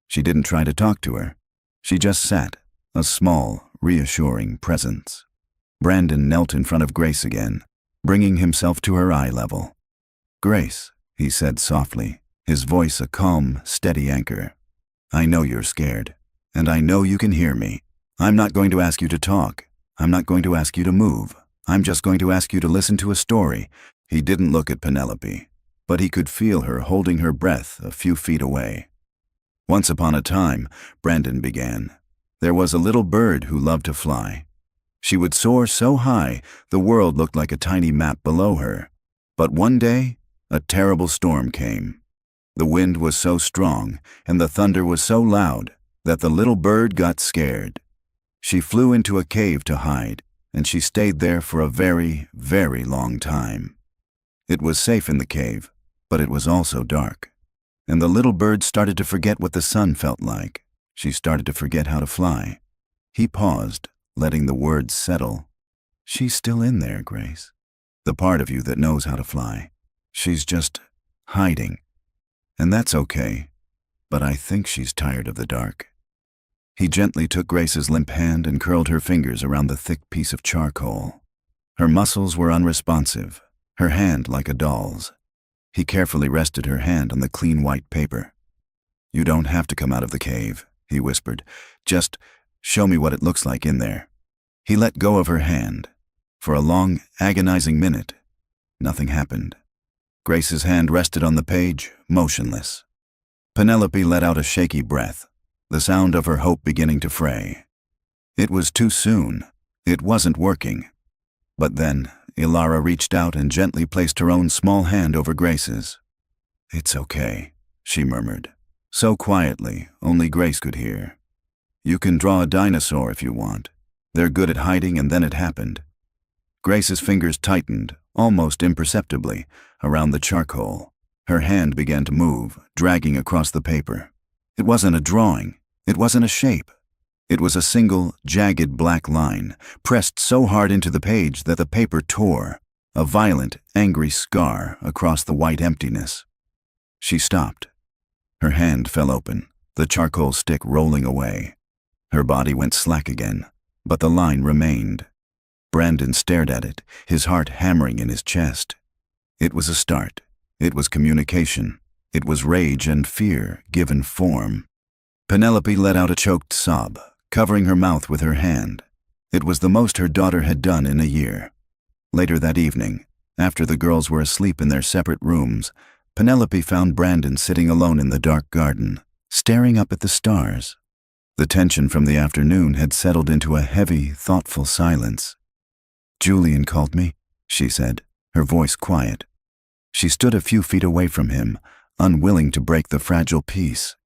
She didn't try to talk to her. She just sat, a small, reassuring presence. Brandon knelt in front of Grace again, bringing himself to her eye level. "Grace," he said softly, his voice a calm, steady anchor. "I know you're scared, and I know you can hear me. I'm not going to ask you to talk. I'm not going to ask you to move. I'm just going to ask you to listen to a story." He didn't look at Penelope, but he could feel her holding her breath a few feet away. "Once upon a time," Brandon began, "there was a little bird who loved to fly. She would soar so high, the world looked like a tiny map below her. But one day, a terrible storm came. The wind was so strong, and the thunder was so loud, that the little bird got scared. She flew into a cave to hide, and she stayed there for a very, very long time. It was safe in the cave, but it was also dark. And the little bird started to forget what the sun felt like. She started to forget how to fly." He paused, letting the words settle. "She's still in there, Grace. The part of you that knows how to fly. She's just hiding. And that's okay, but I think she's tired of the dark." He gently took Grace's limp hand and curled her fingers around the thick piece of charcoal. Her muscles were unresponsive, her hand like a doll's. He carefully rested her hand on the clean white paper. "You don't have to come out of the cave," he whispered. "Just show me what it looks like in there." He let go of her hand. For a long, agonizing minute, nothing happened. Grace's hand rested on the page, motionless. Penelope let out a shaky breath, the sound of her hope beginning to fray. It was too soon. It wasn't working. But then, Ilara reached out and gently placed her own small hand over Grace's. "It's okay," she murmured, so quietly only Grace could hear. "You can draw a dinosaur if you want. They're good at hiding, and then it happened." Grace's fingers tightened, almost imperceptibly, around the charcoal. Her hand began to move, dragging across the paper. It wasn't a drawing. It wasn't a shape. It was a single, jagged black line, pressed so hard into the page that the paper tore, a violent, angry scar across the white emptiness. She stopped. Her hand fell open, the charcoal stick rolling away. Her body went slack again, but the line remained. Brandon stared at it, his heart hammering in his chest. It was a start. It was communication. It was rage and fear given form. Penelope let out a choked sob, covering her mouth with her hand. It was the most her daughter had done in a year. Later that evening, after the girls were asleep in their separate rooms, Penelope found Brandon sitting alone in the dark garden, staring up at the stars. The tension from the afternoon had settled into a heavy, thoughtful silence. "Julian called me," she said, her voice quiet. She stood a few feet away from him, unwilling to break the fragile peace.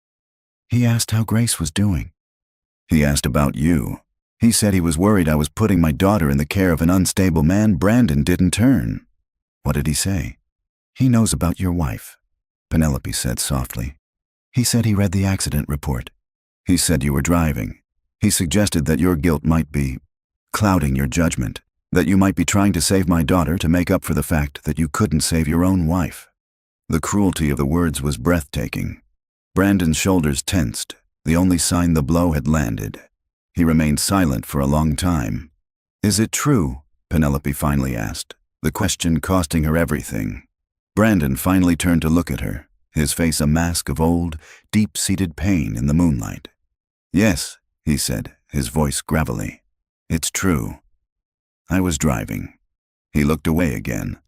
"He asked how Grace was doing." "He asked about you. He said he was worried I was putting my daughter in the care of an unstable man Brandon didn't turn." "What did he say?" "He knows about your wife," Penelope said softly. "He said he read the accident report. He said you were driving. He suggested that your guilt might be clouding your judgment, that you might be trying to save my daughter to make up for the fact that you couldn't save your own wife." The cruelty of the words was breathtaking. Brandon's shoulders tensed, the only sign the blow had landed. He remained silent for a long time. "Is it true?" Penelope finally asked, the question costing her everything. Brandon finally turned to look at her, his face a mask of old, deep-seated pain in the moonlight. "Yes," he said, his voice gravelly. "It's true. I was driving." He looked away again.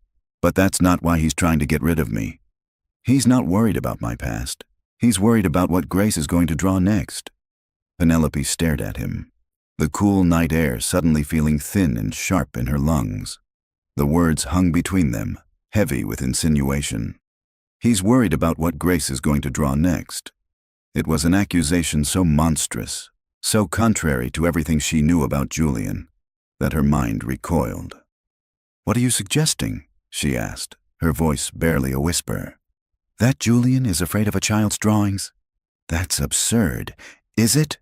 "But that's not why he's trying to get rid of me. He's not worried about my past. He's worried about what Grace is going to draw next." Penelope stared at him, the cool night air suddenly feeling thin and sharp in her lungs. The words hung between them, heavy with insinuation. "He's worried about what Grace is going to draw next." It was an accusation so monstrous, so contrary to everything she knew about Julian, that her mind recoiled. "What are you suggesting?" she asked, her voice barely a whisper. "That Julian is afraid of a child's drawings? That's absurd. Is it?"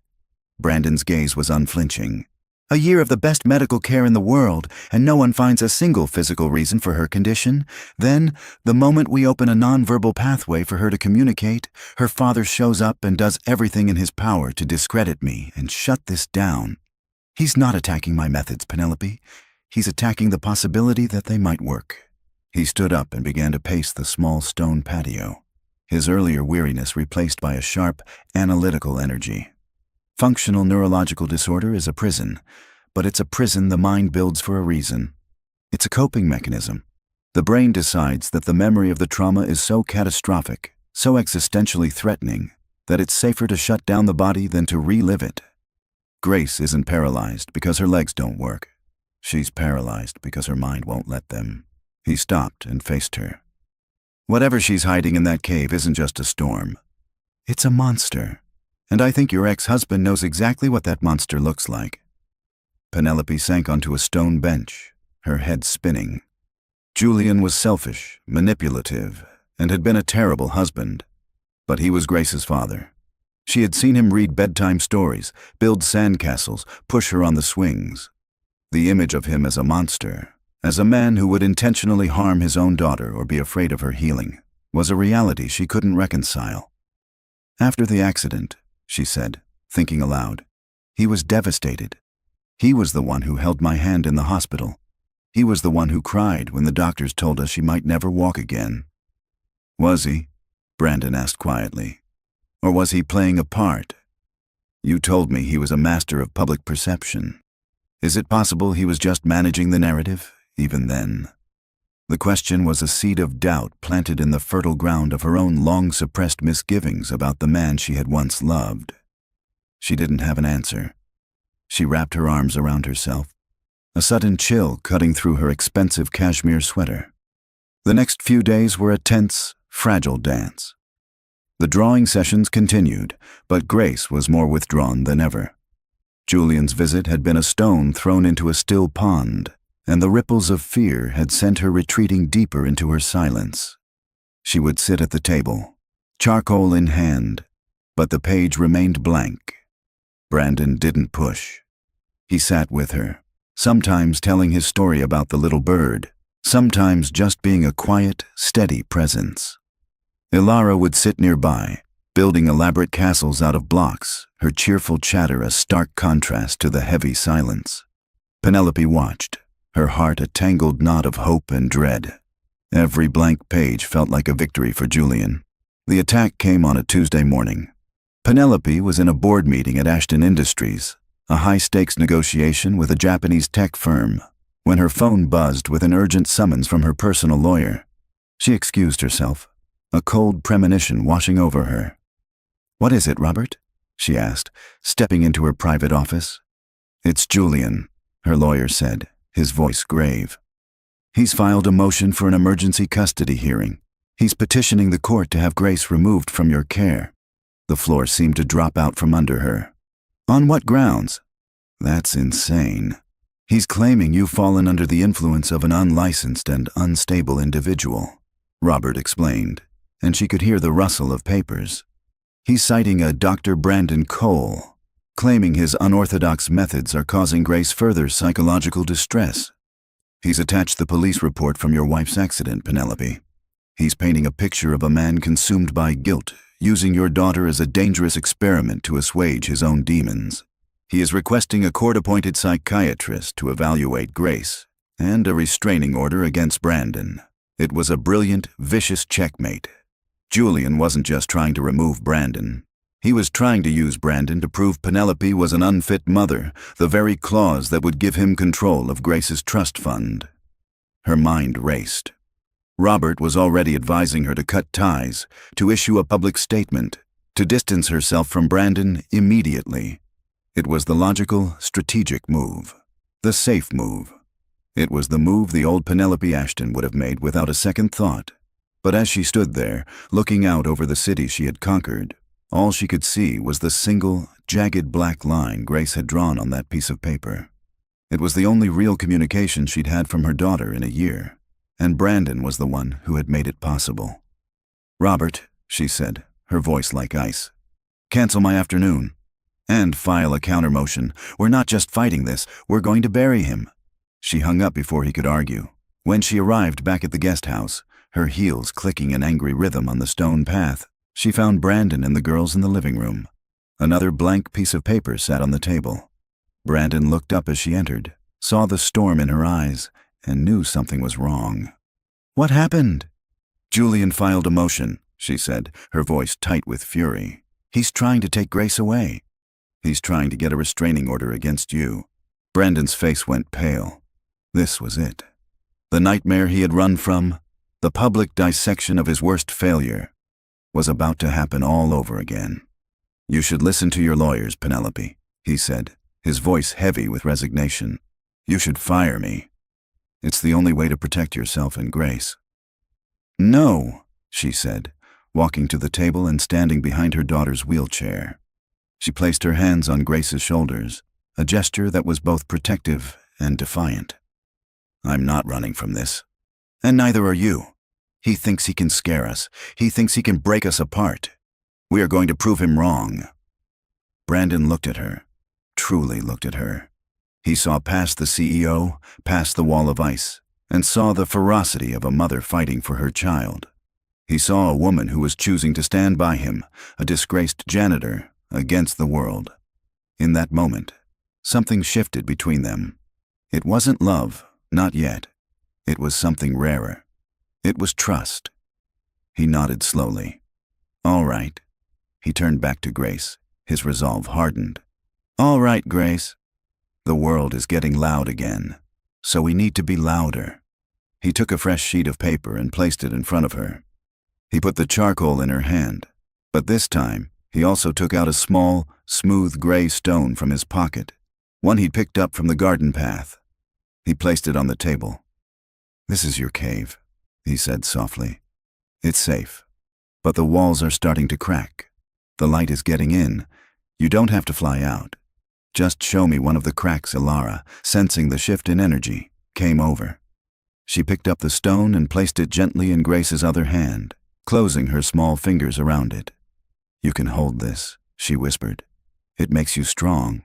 Brandon's gaze was unflinching. "A year of the best medical care in the world, and no one finds a single physical reason for her condition. Then, the moment we open a nonverbal pathway for her to communicate, her father shows up and does everything in his power to discredit me and shut this down. He's not attacking my methods, Penelope. He's attacking the possibility that they might work." He stood up and began to pace the small stone patio, his earlier weariness replaced by a sharp, analytical energy. Functional neurological disorder is a prison, but it's a prison the mind builds for a reason. It's a coping mechanism. The brain decides that the memory of the trauma is so catastrophic, so existentially threatening, that it's safer to shut down the body than to relive it. Grace isn't paralyzed because her legs don't work. She's paralyzed because her mind won't let them. He stopped and faced her. "Whatever she's hiding in that cave isn't just a storm. It's a monster. And I think your ex-husband knows exactly what that monster looks like." Penelope sank onto a stone bench, her head spinning. Julian was selfish, manipulative, and had been a terrible husband. But he was Grace's father. She had seen him read bedtime stories, build sandcastles, push her on the swings. The image of him as a monster, as a man who would intentionally harm his own daughter or be afraid of her healing, was a reality she couldn't reconcile. "After the accident," she said, thinking aloud, "he was devastated. He was the one who held my hand in the hospital. He was the one who cried when the doctors told us she might never walk again." "Was he?" Brandon asked quietly. "Or was he playing a part? You told me he was a master of public perception. Is it possible he was just managing the narrative, even then?" The question was a seed of doubt planted in the fertile ground of her own long-suppressed misgivings about the man she had once loved. She didn't have an answer. She wrapped her arms around herself, a sudden chill cutting through her expensive cashmere sweater. The next few days were a tense, fragile dance. The drawing sessions continued, but Grace was more withdrawn than ever. Julian's visit had been a stone thrown into a still pond, and the ripples of fear had sent her retreating deeper into her silence. She would sit at the table, charcoal in hand, but the page remained blank. Brandon didn't push. He sat with her, sometimes telling his story about the little bird, sometimes just being a quiet, steady presence. Ilara would sit nearby, building elaborate castles out of blocks, her cheerful chatter a stark contrast to the heavy silence. Penelope watched, her heart a tangled knot of hope and dread. Every blank page felt like a victory for Julian. The attack came on a Tuesday morning. Penelope was in a board meeting at Ashton Industries, a high-stakes negotiation with a Japanese tech firm, when her phone buzzed with an urgent summons from her personal lawyer. She excused herself, a cold premonition washing over her. "What is it, Robert?" she asked, stepping into her private office. "It's Julian," her lawyer said, his voice grave. "He's filed a motion for an emergency custody hearing. He's petitioning the court to have Grace removed from your care." The floor seemed to drop out from under her. "On what grounds?" "That's insane. He's claiming you've fallen under the influence of an unlicensed and unstable individual," Robert explained, and she could hear the rustle of papers. "He's citing a Dr. Brandon Cole, claiming his unorthodox methods are causing Grace further psychological distress. He's attached the police report from your wife's accident, Penelope. He's painting a picture of a man consumed by guilt, using your daughter as a dangerous experiment to assuage his own demons. He is requesting a court-appointed psychiatrist to evaluate Grace and a restraining order against Brandon. It was a brilliant, vicious checkmate. Julian wasn't just trying to remove Brandon. He was trying to use Brandon to prove Penelope was an unfit mother, the very clause that would give him control of Grace's trust fund. Her mind raced. Robert was already advising her to cut ties, to issue a public statement, to distance herself from Brandon immediately. It was the logical, strategic move. The safe move. It was the move the old Penelope Ashton would have made without a second thought. But as she stood there, looking out over the city she had conquered, all she could see was the single, jagged black line Grace had drawn on that piece of paper. It was the only real communication she'd had from her daughter in a year, and Brandon was the one who had made it possible. "Robert," she said, her voice like ice, "cancel my afternoon. And file a counter-motion. We're not just fighting this, we're going to bury him." She hung up before he could argue. When she arrived back at the guest house, her heels clicking in angry rhythm on the stone path, she found Brandon and the girls in the living room. Another blank piece of paper sat on the table. Brandon looked up as she entered, saw the storm in her eyes, and knew something was wrong. "What happened?" "Julian filed a motion," she said, her voice tight with fury. "He's trying to take Grace away. He's trying to get a restraining order against you." Brandon's face went pale. This was it. The nightmare he had run from, the public dissection of his worst failure, was about to happen all over again. "You should listen to your lawyers, Penelope," he said, his voice heavy with resignation. "You should fire me. It's the only way to protect yourself and Grace." "No," she said, walking to the table and standing behind her daughter's wheelchair. She placed her hands on Grace's shoulders, a gesture that was both protective and defiant. "I'm not running from this. And neither are you. He thinks he can scare us. He thinks he can break us apart. We are going to prove him wrong." Brandon looked at her, truly looked at her. He saw past the CEO, past the wall of ice, and saw the ferocity of a mother fighting for her child. He saw a woman who was choosing to stand by him, a disgraced janitor, against the world. In that moment, something shifted between them. It wasn't love, not yet. It was something rarer. It was trust. He nodded slowly. "All right." He turned back to Grace, his resolve hardened. "All right, Grace. The world is getting loud again, so we need to be louder." He took a fresh sheet of paper and placed it in front of her. He put the charcoal in her hand, but this time he also took out a small, smooth gray stone from his pocket, one he'd picked up from the garden path. He placed it on the table. "This is your cave," he said softly. "It's safe, but the walls are starting to crack. The light is getting in. You don't have to fly out. Just show me one of the cracks." Ilara, sensing the shift in energy, came over. She picked up the stone and placed it gently in Grace's other hand, closing her small fingers around it. "You can hold this," she whispered. "It makes you strong."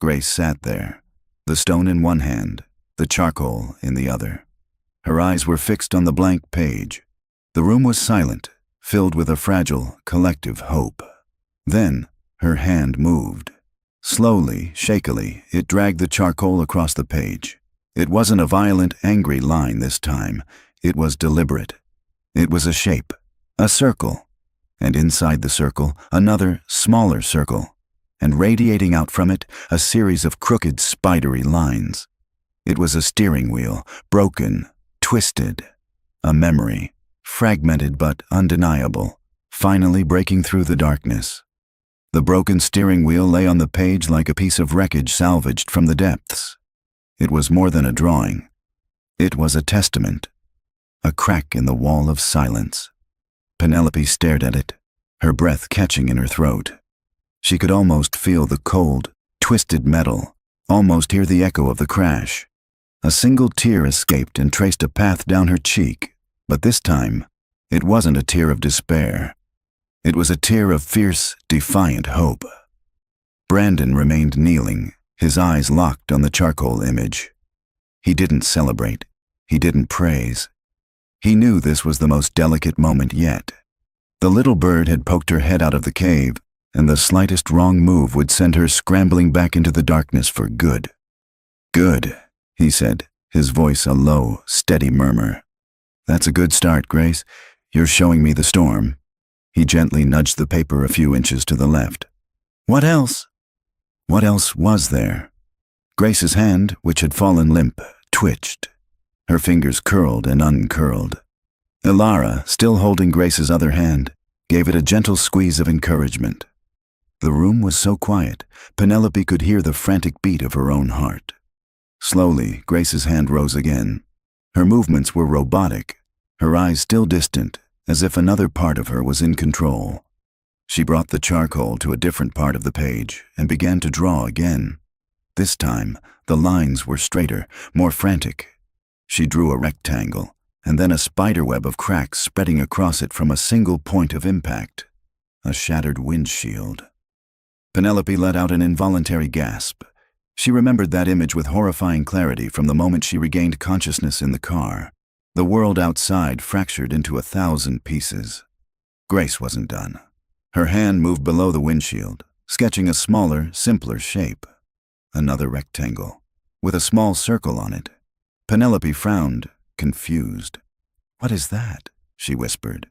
Grace sat there, the stone in one hand, the charcoal in the other. Her eyes were fixed on the blank page. The room was silent, filled with a fragile, collective hope. Then her hand moved. Slowly, shakily, it dragged the charcoal across the page. It wasn't a violent, angry line this time. It was deliberate. It was a shape, a circle, and inside the circle, another, smaller circle, and radiating out from it, a series of crooked, spidery lines. It was a steering wheel, broken, twisted, a memory, fragmented but undeniable, finally breaking through the darkness. The broken steering wheel lay on the page like a piece of wreckage salvaged from the depths. It was more than a drawing. It was a testament, a crack in the wall of silence. Penelope stared at it, her breath catching in her throat. She could almost feel the cold, twisted metal, almost hear the echo of the crash. A single tear escaped and traced a path down her cheek, but this time, it wasn't a tear of despair. It was a tear of fierce, defiant hope. Brandon remained kneeling, his eyes locked on the charcoal image. He didn't celebrate. He didn't praise. He knew this was the most delicate moment yet. The little bird had poked her head out of the cave, and the slightest wrong move would send her scrambling back into the darkness for good. "Good," he said, his voice a low, steady murmur. "That's a good start, Grace. You're showing me the storm." He gently nudged the paper a few inches to the left. "What else?" What else was there? Grace's hand, which had fallen limp, twitched. Her fingers curled and uncurled. Ilara, still holding Grace's other hand, gave it a gentle squeeze of encouragement. The room was so quiet, Penelope could hear the frantic beat of her own heart. Slowly, Grace's hand rose again. Her movements were robotic, her eyes still distant, as if another part of her was in control. She brought the charcoal to a different part of the page and began to draw again. This time, the lines were straighter, more frantic. She drew a rectangle, and then a spiderweb of cracks spreading across it from a single point of impact. A shattered windshield. Penelope let out an involuntary gasp. She remembered that image with horrifying clarity from the moment she regained consciousness in the car. The world outside fractured into 1,000 pieces. Grace wasn't done. Her hand moved below the windshield, sketching a smaller, simpler shape. Another rectangle, with a small circle on it. Penelope frowned, confused. "What is that?" she whispered.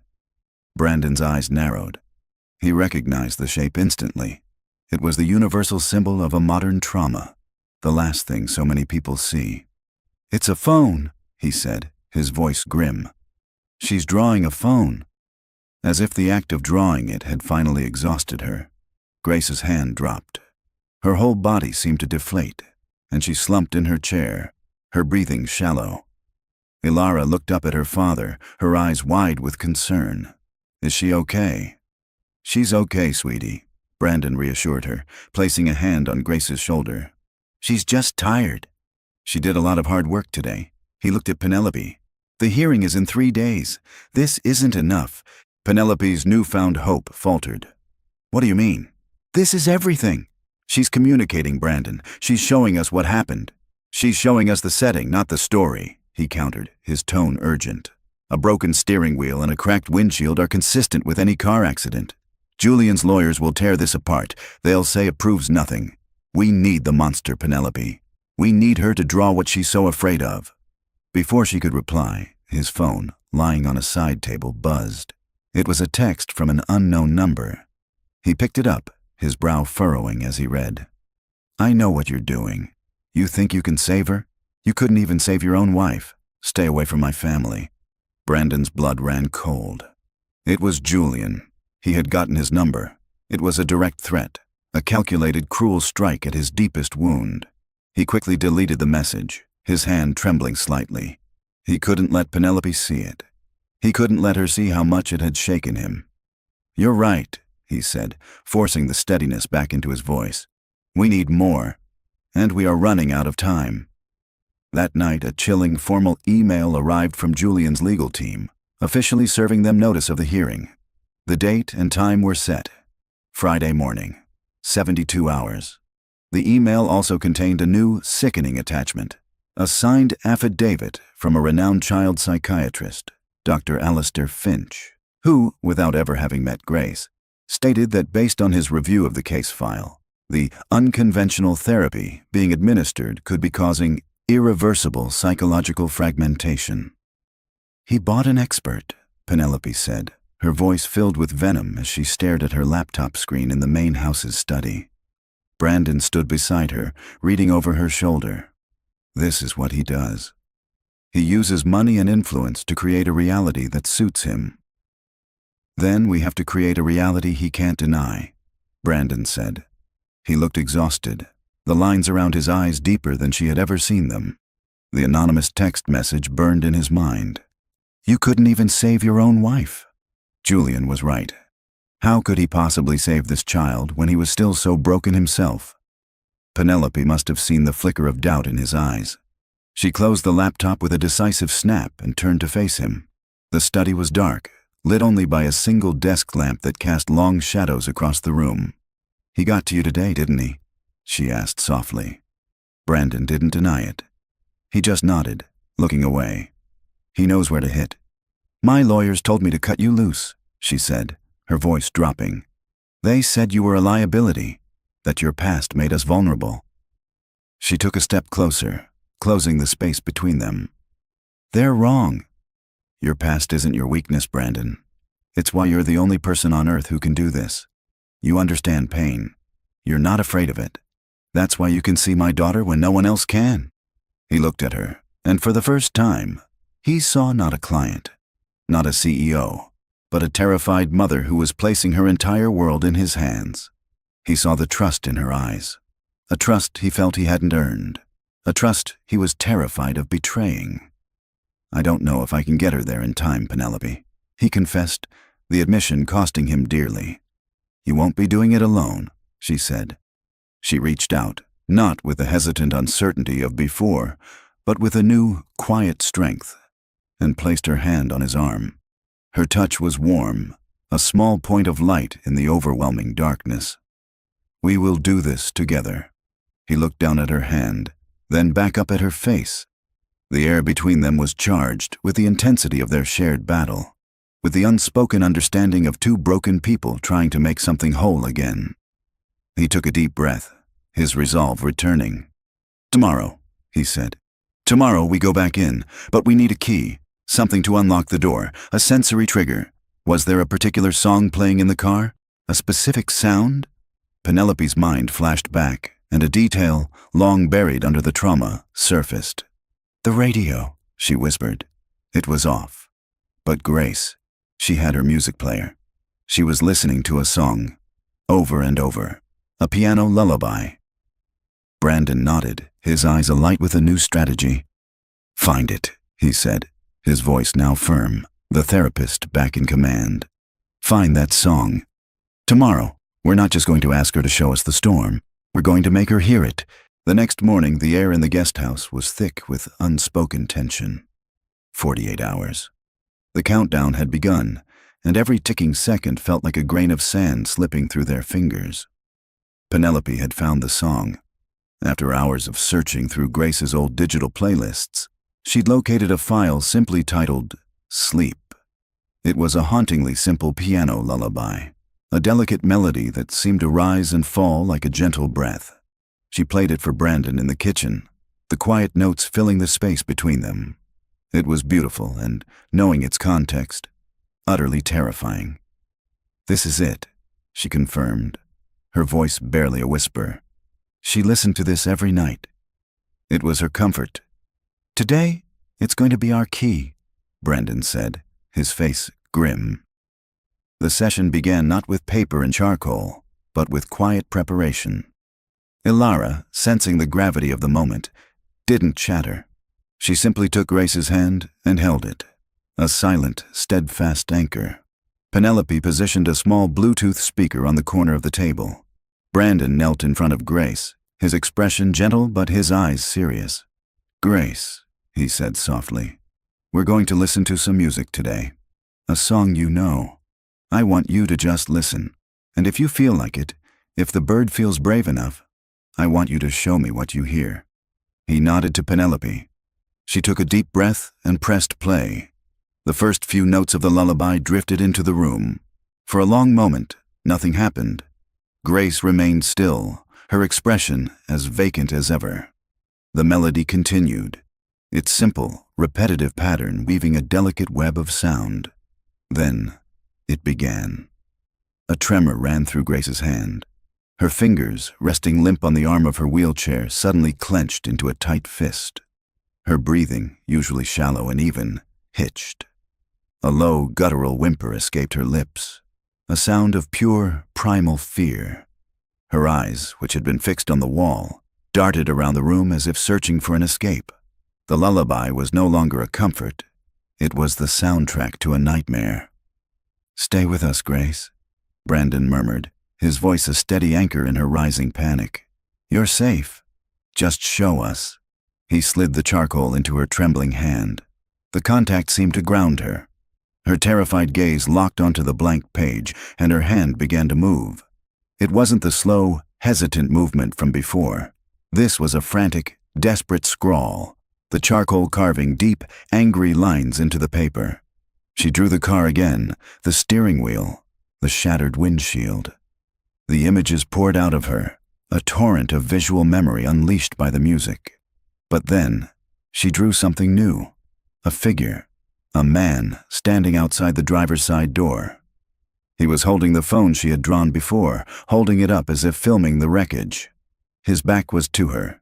Brandon's eyes narrowed. He recognized the shape instantly. It was the universal symbol of a modern trauma, the last thing so many people see. "It's a phone," he said, his voice grim. "She's drawing a phone." As if the act of drawing it had finally exhausted her, Grace's hand dropped. Her whole body seemed to deflate, and she slumped in her chair, her breathing shallow. Ilara looked up at her father, her eyes wide with concern. "Is she okay?" "She's okay, sweetie," Brandon reassured her, placing a hand on Grace's shoulder. "She's just tired. She did a lot of hard work today." He looked at Penelope. "The hearing is in 3 days. This isn't enough." Penelope's newfound hope faltered. "What do you mean?" "This is everything." "She's communicating, Brandon. She's showing us what happened. She's showing us the setting, not the story," he countered, his tone urgent. "A broken steering wheel and a cracked windshield are consistent with any car accident. Julian's lawyers will tear this apart. They'll say it proves nothing. We need the monster, Penelope. We need her to draw what she's so afraid of." Before she could reply, his phone, lying on a side table, buzzed. It was a text from an unknown number. He picked it up, his brow furrowing as he read. "I know what you're doing. You think you can save her? You couldn't even save your own wife. Stay away from my family." Brandon's blood ran cold. It was Julian. He had gotten his number. It was a direct threat, a calculated, cruel strike at his deepest wound. He quickly deleted the message, his hand trembling slightly. He couldn't let Penelope see it. He couldn't let her see how much it had shaken him. "You're right," he said, forcing the steadiness back into his voice. "We need more, and we are running out of time." That night, a chilling, formal email arrived from Julian's legal team, officially serving them notice of the hearing. The date and time were set. Friday morning, 72 hours. The email also contained a new, sickening attachment, a signed affidavit from a renowned child psychiatrist, Dr. Alistair Finch, who, without ever having met Grace, stated that based on his review of the case file, the unconventional therapy being administered could be causing irreversible psychological fragmentation. "He bought an expert," Penelope said, her voice filled with venom as she stared at her laptop screen in the main house's study. Brandon stood beside her, reading over her shoulder. "This is what he does. He uses money and influence to create a reality that suits him. Then we have to create a reality he can't deny," Brandon said. He looked exhausted, the lines around his eyes deeper than she had ever seen them. The anonymous text message burned in his mind. "You couldn't even save your own wife." Julian was right. How could he possibly save this child when he was still so broken himself? Penelope must have seen the flicker of doubt in his eyes. She closed the laptop with a decisive snap and turned to face him. The study was dark, lit only by a single desk lamp that cast long shadows across the room. "He got to you today, didn't he?" she asked softly. Brandon didn't deny it. He just nodded, looking away. "He knows where to hit." "My lawyers told me to cut you loose," she said, her voice dropping. They said you were a liability, that your past made us vulnerable. She took a step closer, closing the space between them. They're wrong. Your past isn't your weakness, Brandon. It's why you're the only person on earth who can do this. You understand pain. You're not afraid of it. That's why you can see my daughter when no one else can. He looked at her, and for the first time, he saw not a client, not a CEO, but a terrified mother who was placing her entire world in his hands. He saw the trust in her eyes, a trust he felt he hadn't earned, a trust he was terrified of betraying. I don't know if I can get her there in time, Penelope, he confessed, the admission costing him dearly. You won't be doing it alone, she said. She reached out, not with the hesitant uncertainty of before, but with a new, quiet strength, and placed her hand on his arm. Her touch was warm, a small point of light in the overwhelming darkness. We will do this together. He looked down at her hand, then back up at her face. The air between them was charged with the intensity of their shared battle, with the unspoken understanding of two broken people trying to make something whole again. He took a deep breath, his resolve returning. Tomorrow, he said. Tomorrow we go back in, but we need a key, something to unlock the door, a sensory trigger. Was there a particular song playing in the car? A specific sound? Penelope's mind flashed back, and a detail, long buried under the trauma, surfaced. The radio, she whispered. It was off. But Grace, she had her music player. She was listening to a song, over and over, a piano lullaby. Brandon nodded, his eyes alight with a new strategy. Find it, he said, his voice now firm, the therapist back in command. Find that song. Tomorrow, we're not just going to ask her to show us the storm. We're going to make her hear it. The next morning, the air in the guest house was thick with unspoken tension. 48 hours. The countdown had begun, and every ticking second felt like a grain of sand slipping through their fingers. Penelope had found the song. After hours of searching through Grace's old digital playlists, she'd located a file simply titled Sleep. It was a hauntingly simple piano lullaby, a delicate melody that seemed to rise and fall like a gentle breath. She played it for Brandon in the kitchen, the quiet notes filling the space between them. It was beautiful and, knowing its context, utterly terrifying. This is it, she confirmed, her voice barely a whisper. She listened to this every night. It was her comfort. Today, it's going to be our key, Brandon said, his face grim. The session began not with paper and charcoal, but with quiet preparation. Ilara, sensing the gravity of the moment, didn't chatter. She simply took Grace's hand and held it, a silent, steadfast anchor. Penelope positioned a small Bluetooth speaker on the corner of the table. Brandon knelt in front of Grace, his expression gentle but his eyes serious. Grace, he said softly, we're going to listen to some music today. A song you know. I want you to just listen. And if you feel like it, if the bird feels brave enough, I want you to show me what you hear. He nodded to Penelope. She took a deep breath and pressed play. The first few notes of the lullaby drifted into the room. For a long moment, nothing happened. Grace remained still, her expression as vacant as ever. The melody continued, its simple, repetitive pattern weaving a delicate web of sound. Then, it began. A tremor ran through Grace's hand. Her fingers, resting limp on the arm of her wheelchair, suddenly clenched into a tight fist. Her breathing, usually shallow and even, hitched. A low, guttural whimper escaped her lips, a sound of pure, primal fear. Her eyes, which had been fixed on the wall, darted around the room as if searching for an escape. The lullaby was no longer a comfort. It was the soundtrack to a nightmare. Stay with us, Grace, Brandon murmured, his voice a steady anchor in her rising panic. You're safe. Just show us. He slid the charcoal into her trembling hand. The contact seemed to ground her. Her terrified gaze locked onto the blank page, and her hand began to move. It wasn't the slow, hesitant movement from before. This was a frantic, desperate scrawl, the charcoal carving deep, angry lines into the paper. She drew the car again, the steering wheel, the shattered windshield. The images poured out of her, a torrent of visual memory unleashed by the music. But then, she drew something new. A figure. A man standing outside the driver's side door. He was holding the phone she had drawn before, holding it up as if filming the wreckage. His back was to her.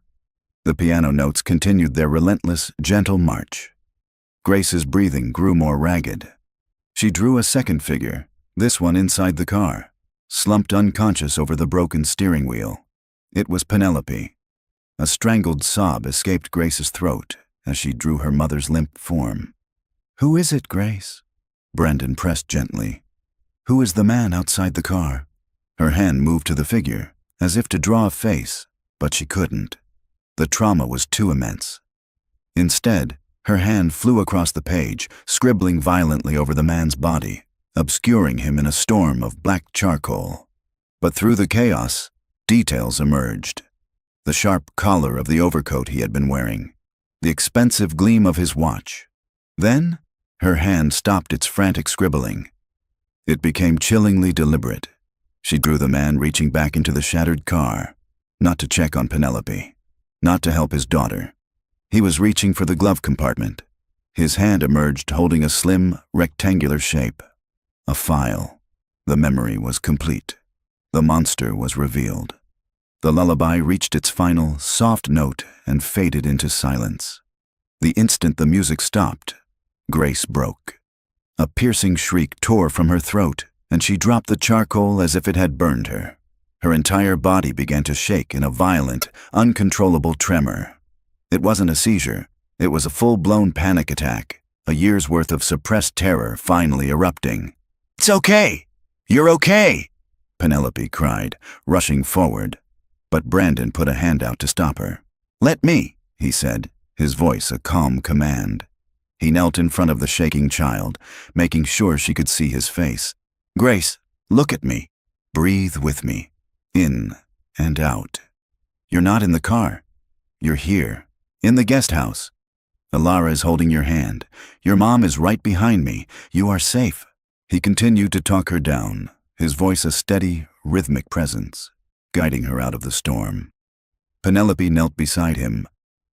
The piano notes continued their relentless, gentle march. Grace's breathing grew more ragged. She drew a second figure, this one inside the car, slumped unconscious over the broken steering wheel. It was Penelope. A strangled sob escaped Grace's throat as she drew her mother's limp form. "Who is it, Grace?" Brandon pressed gently. "Who is the man outside the car?" Her hand moved to the figure, as if to draw a face, but she couldn't. The trauma was too immense. Instead, her hand flew across the page, scribbling violently over the man's body, obscuring him in a storm of black charcoal. But through the chaos, details emerged. The sharp collar of the overcoat he had been wearing, the expensive gleam of his watch. Then, her hand stopped its frantic scribbling. It became chillingly deliberate. She drew the man reaching back into the shattered car, not to check on Penelope, not to help his daughter. He was reaching for the glove compartment. His hand emerged holding a slim, rectangular shape. A file. The memory was complete. The monster was revealed. The lullaby reached its final, soft note and faded into silence. The instant the music stopped, Grace broke. A piercing shriek tore from her throat, and she dropped the charcoal as if it had burned her. Her entire body began to shake in a violent, uncontrollable tremor. It wasn't a seizure. It was a full-blown panic attack, a year's worth of suppressed terror finally erupting. "It's okay! You're okay!" Penelope cried, rushing forward. But Brandon put a hand out to stop her. "Let me," he said, his voice a calm command. He knelt in front of the shaking child, making sure she could see his face. "Grace, look at me. Breathe with me. In and out. You're not in the car. You're here, in the guest house. Ilara is holding your hand. Your mom is right behind me. You are safe." He continued to talk her down, his voice a steady, rhythmic presence, guiding her out of the storm. Penelope knelt beside him,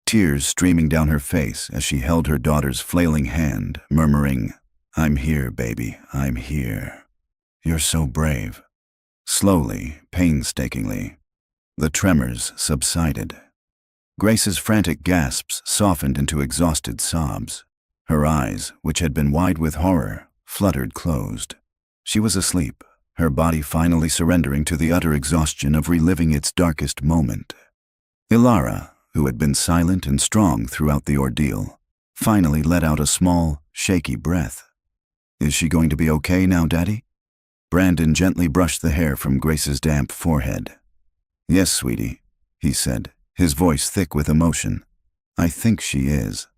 tears streaming down her face as she held her daughter's flailing hand, murmuring, "I'm here, baby, I'm here. You're so brave." Slowly, painstakingly, the tremors subsided. Grace's frantic gasps softened into exhausted sobs. Her eyes, which had been wide with horror, fluttered closed. She was asleep, her body finally surrendering to the utter exhaustion of reliving its darkest moment. Ilara, who had been silent and strong throughout the ordeal, finally let out a small, shaky breath. "Is she going to be okay now, Daddy?" Brandon gently brushed the hair from Grace's damp forehead. "Yes, sweetie," he said, his voice thick with emotion. "I think she is."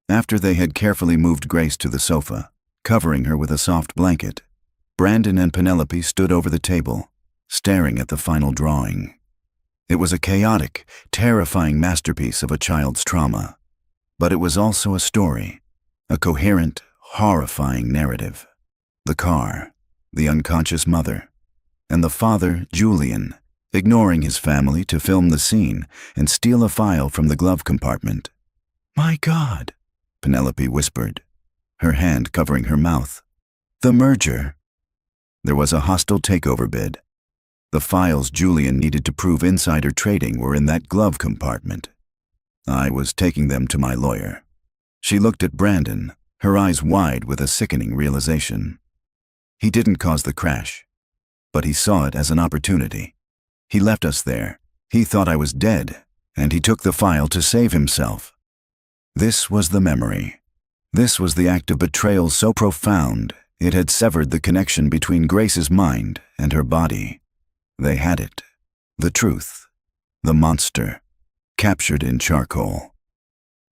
After they had carefully moved Grace to the sofa, covering her with a soft blanket, Brandon and Penelope stood over the table, staring at the final drawing. It was a chaotic, terrifying masterpiece of a child's trauma, but it was also a story, a coherent, horrifying narrative. The car, the unconscious mother, and the father, Julian, ignoring his family to film the scene and steal a file from the glove compartment. "My God," Penelope whispered, her hand covering her mouth. "The merger." There was a hostile takeover bid. The files Julian needed to prove insider trading were in that glove compartment. I was taking them to my lawyer. She looked at Brandon, her eyes wide with a sickening realization. He didn't cause the crash, but he saw it as an opportunity. He left us there. He thought I was dead, and he took the file to save himself. This was the memory. This was the act of betrayal so profound, it had severed the connection between Grace's mind and her body. They had it. The truth. The monster. Captured in charcoal.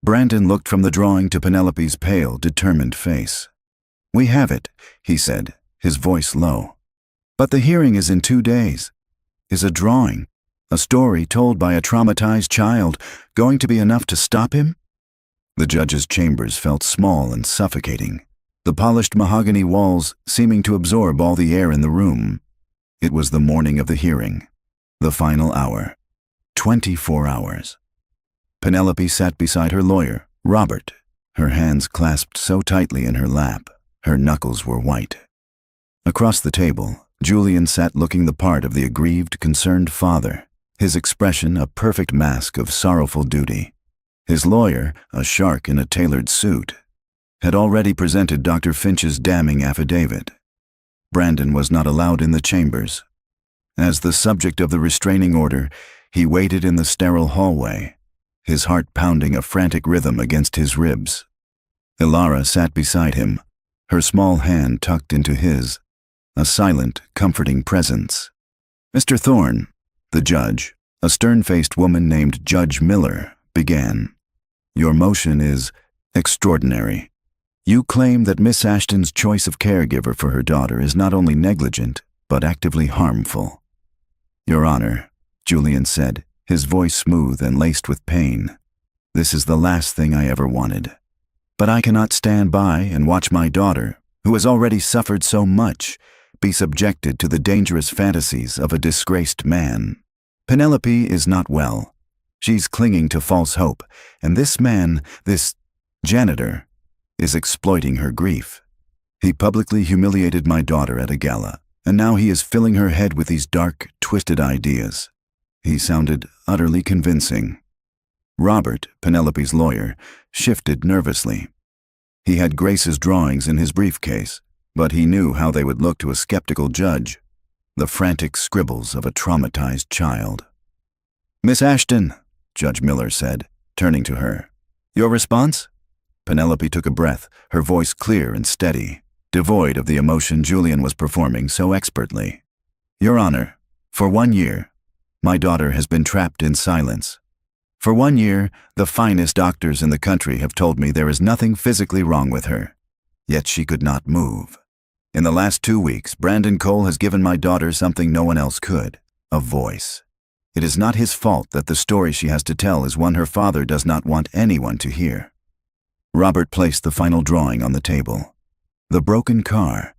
Brandon looked from the drawing to Penelope's pale, determined face. "We have it," he said, his voice low. "But the hearing is in 2 days. Is a drawing, a story told by a traumatized child, going to be enough to stop him?" The judge's chambers felt small and suffocating, the polished mahogany walls seeming to absorb all the air in the room. It was the morning of the hearing, the final hour. 24 hours. Penelope sat beside her lawyer, Robert, her hands clasped so tightly in her lap, her knuckles were white. Across the table, Julian sat looking the part of the aggrieved, concerned father, his expression a perfect mask of sorrowful duty. His lawyer, a shark in a tailored suit, had already presented Dr. Finch's damning affidavit. Brandon was not allowed in the chambers. As the subject of the restraining order, he waited in the sterile hallway, his heart pounding a frantic rhythm against his ribs. Ilara sat beside him, her small hand tucked into his, a silent, comforting presence. "Mr. Thorne," the judge, a stern-faced woman named Judge Miller, began. "Your motion is extraordinary. You claim that Miss Ashton's choice of caregiver for her daughter is not only negligent, but actively harmful." "Your Honor," Julian said, his voice smooth and laced with pain, "this is the last thing I ever wanted. But I cannot stand by and watch my daughter, who has already suffered so much, be subjected to the dangerous fantasies of a disgraced man. Penelope is not well. She's clinging to false hope, and this man, this janitor, is exploiting her grief. He publicly humiliated my daughter at a gala, and now he is filling her head with these dark, twisted ideas." He sounded utterly convincing. Robert, Penelope's lawyer, shifted nervously. He had Grace's drawings in his briefcase, but he knew how they would look to a skeptical judge, the frantic scribbles of a traumatized child. "Miss Ashton," Judge Miller said, turning to her. "Your response?" Penelope took a breath, her voice clear and steady, devoid of the emotion Julian was performing so expertly. "Your Honor, for 1 year, my daughter has been trapped in silence. For 1 year, the finest doctors in the country have told me there is nothing physically wrong with her. Yet she could not move. In the last 2 weeks, Brandon Cole has given my daughter something no one else could, a voice. It is not his fault that the story she has to tell is one her father does not want anyone to hear." Robert placed the final drawing on the table. The broken car,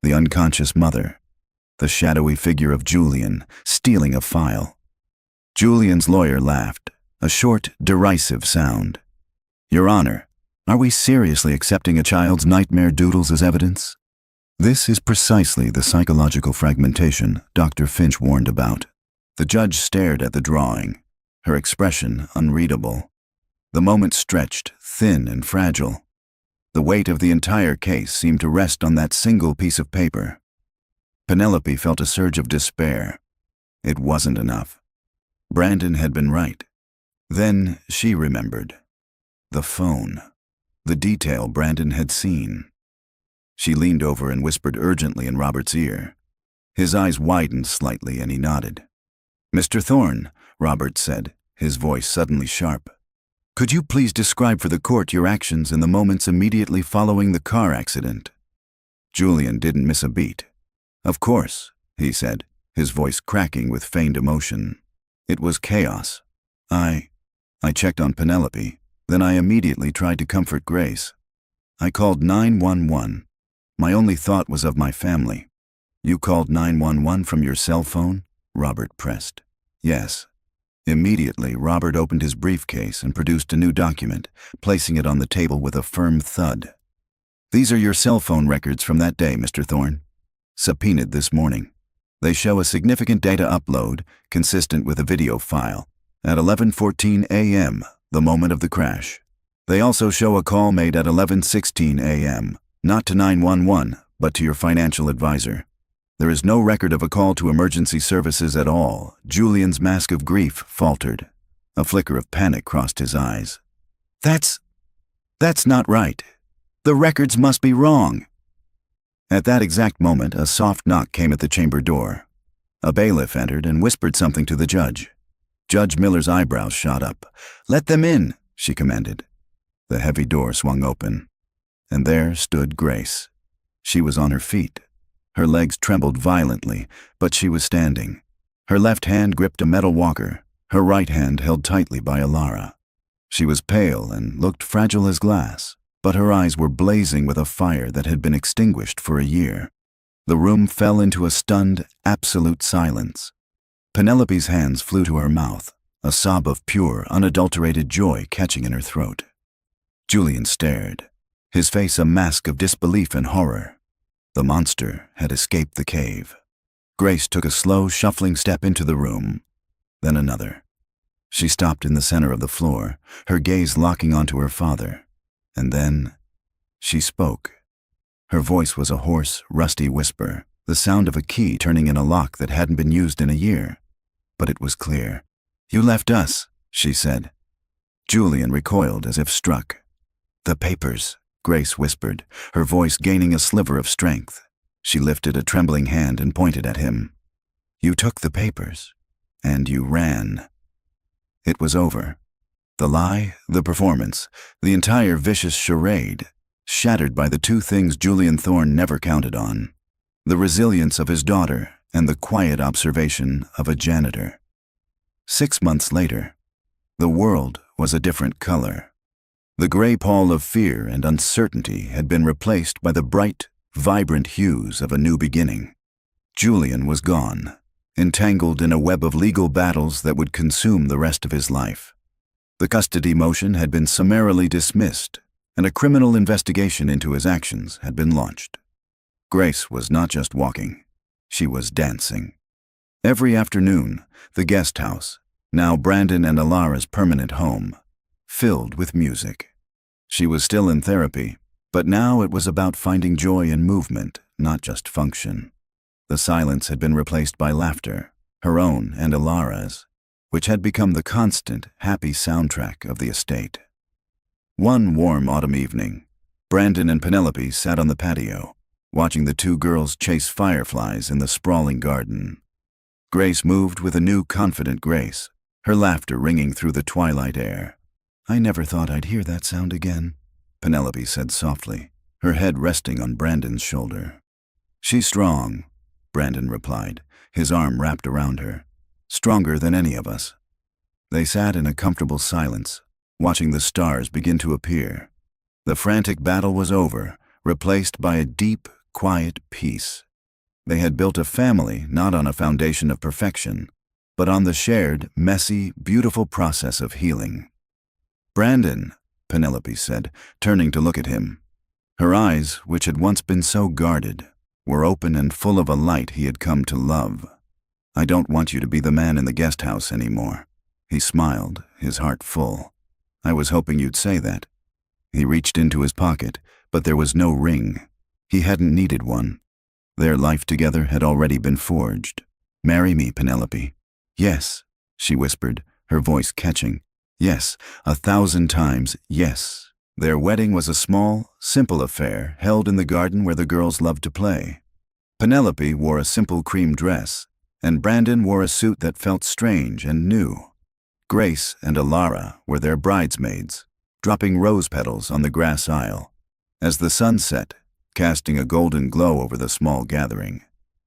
the unconscious mother, the shadowy figure of Julian stealing a file. Julian's lawyer laughed, a short, derisive sound. "Your Honor, are we seriously accepting a child's nightmare doodles as evidence?" "This is precisely the psychological fragmentation Dr. Finch warned about." The judge stared at the drawing, her expression unreadable. The moment stretched, thin and fragile. The weight of the entire case seemed to rest on that single piece of paper. Penelope felt a surge of despair. It wasn't enough. Brandon had been right. Then she remembered. The phone. The detail Brandon had seen. She leaned over and whispered urgently in Robert's ear. His eyes widened slightly and he nodded. "Mr. Thorne," Robert said, his voice suddenly sharp, "could you please describe for the court your actions in the moments immediately following the car accident?" Julian didn't miss a beat. "Of course," he said, his voice cracking with feigned emotion. "It was chaos. I checked on Penelope, then I immediately tried to comfort Grace. I called 911. My only thought was of my family." "You called 911 from your cell phone?" Robert pressed. "Yes." Immediately, Robert opened his briefcase and produced a new document, placing it on the table with a firm thud. "These are your cell phone records from that day, Mr. Thorne. Subpoenaed this morning. They show a significant data upload, consistent with a video file, at 11:14 a.m., the moment of the crash. They also show a call made at 11:16 a.m., not to 911, but to your financial advisor. There is no record of a call to emergency services at all." Julian's mask of grief faltered. A flicker of panic crossed his eyes. That's not right. The records must be wrong." At that exact moment, a soft knock came at the chamber door. A bailiff entered and whispered something to the judge. Judge Miller's eyebrows shot up. "Let them in," she commanded. The heavy door swung open, and there stood Grace. She was on her feet. Her legs trembled violently, but she was standing. Her left hand gripped a metal walker, her right hand held tightly by Ilara. She was pale and looked fragile as glass, but her eyes were blazing with a fire that had been extinguished for a year. The room fell into a stunned, absolute silence. Penelope's hands flew to her mouth, a sob of pure, unadulterated joy catching in her throat. Julian stared, his face a mask of disbelief and horror. The monster had escaped the cave. Grace took a slow, shuffling step into the room, then another. She stopped in the center of the floor, her gaze locking onto her father. And then she spoke. Her voice was a hoarse, rusty whisper, the sound of a key turning in a lock that hadn't been used in a year. But it was clear. "You left us," she said. Julian recoiled as if struck. "The papers," Grace whispered, her voice gaining a sliver of strength. She lifted a trembling hand and pointed at him. "You took the papers, and you ran." It was over. The lie, the performance, the entire vicious charade, shattered by the two things Julian Thorne never counted on: the resilience of his daughter and the quiet observation of a janitor. 6 months later, the world was a different color. The gray pall of fear and uncertainty had been replaced by the bright, vibrant hues of a new beginning. Julian was gone, entangled in a web of legal battles that would consume the rest of his life. The custody motion had been summarily dismissed, and a criminal investigation into his actions had been launched. Grace was not just walking, she was dancing. Every afternoon, the guest house, now Brandon and Alara's permanent home, filled with music. She was still in therapy, but now it was about finding joy in movement, not just function. The silence had been replaced by laughter, her own and Alara's, which had become the constant, happy soundtrack of the estate. One warm autumn evening, Brandon and Penelope sat on the patio, watching the two girls chase fireflies in the sprawling garden. Grace moved with a new confident grace, her laughter ringing through the twilight air. "I never thought I'd hear that sound again," Penelope said softly, her head resting on Brandon's shoulder. "She's strong," Brandon replied, his arm wrapped around her. "Stronger than any of us." They sat in a comfortable silence, watching the stars begin to appear. The frantic battle was over, replaced by a deep, quiet peace. They had built a family not on a foundation of perfection, but on the shared, messy, beautiful process of healing. "Brandon," Penelope said, turning to look at him. Her eyes, which had once been so guarded, were open and full of a light he had come to love. "I don't want you to be the man in the guest house anymore." He smiled, his heart full. "I was hoping you'd say that." He reached into his pocket, but there was no ring. He hadn't needed one. Their life together had already been forged. "Marry me, Penelope." "Yes," she whispered, her voice catching. "Yes, 1,000 times, yes." Their wedding was a small, simple affair held in the garden where the girls loved to play. Penelope wore a simple cream dress, and Brandon wore a suit that felt strange and new. Grace and Alara were their bridesmaids, dropping rose petals on the grass aisle. As the sun set, casting a golden glow over the small gathering,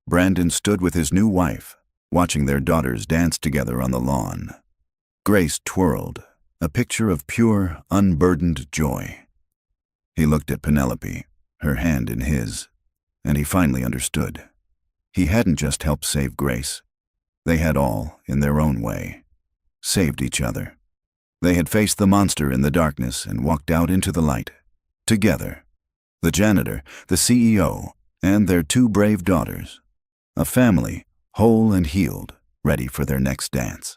Brandon stood with his new wife, watching their daughters dance together on the lawn. Grace twirled, a picture of pure, unburdened joy. He looked at Penelope, her hand in his, and he finally understood. He hadn't just helped save Grace. They had all, in their own way, saved each other. They had faced the monster in the darkness and walked out into the light, together. The janitor, the CEO, and their two brave daughters. A family, whole and healed, ready for their next dance.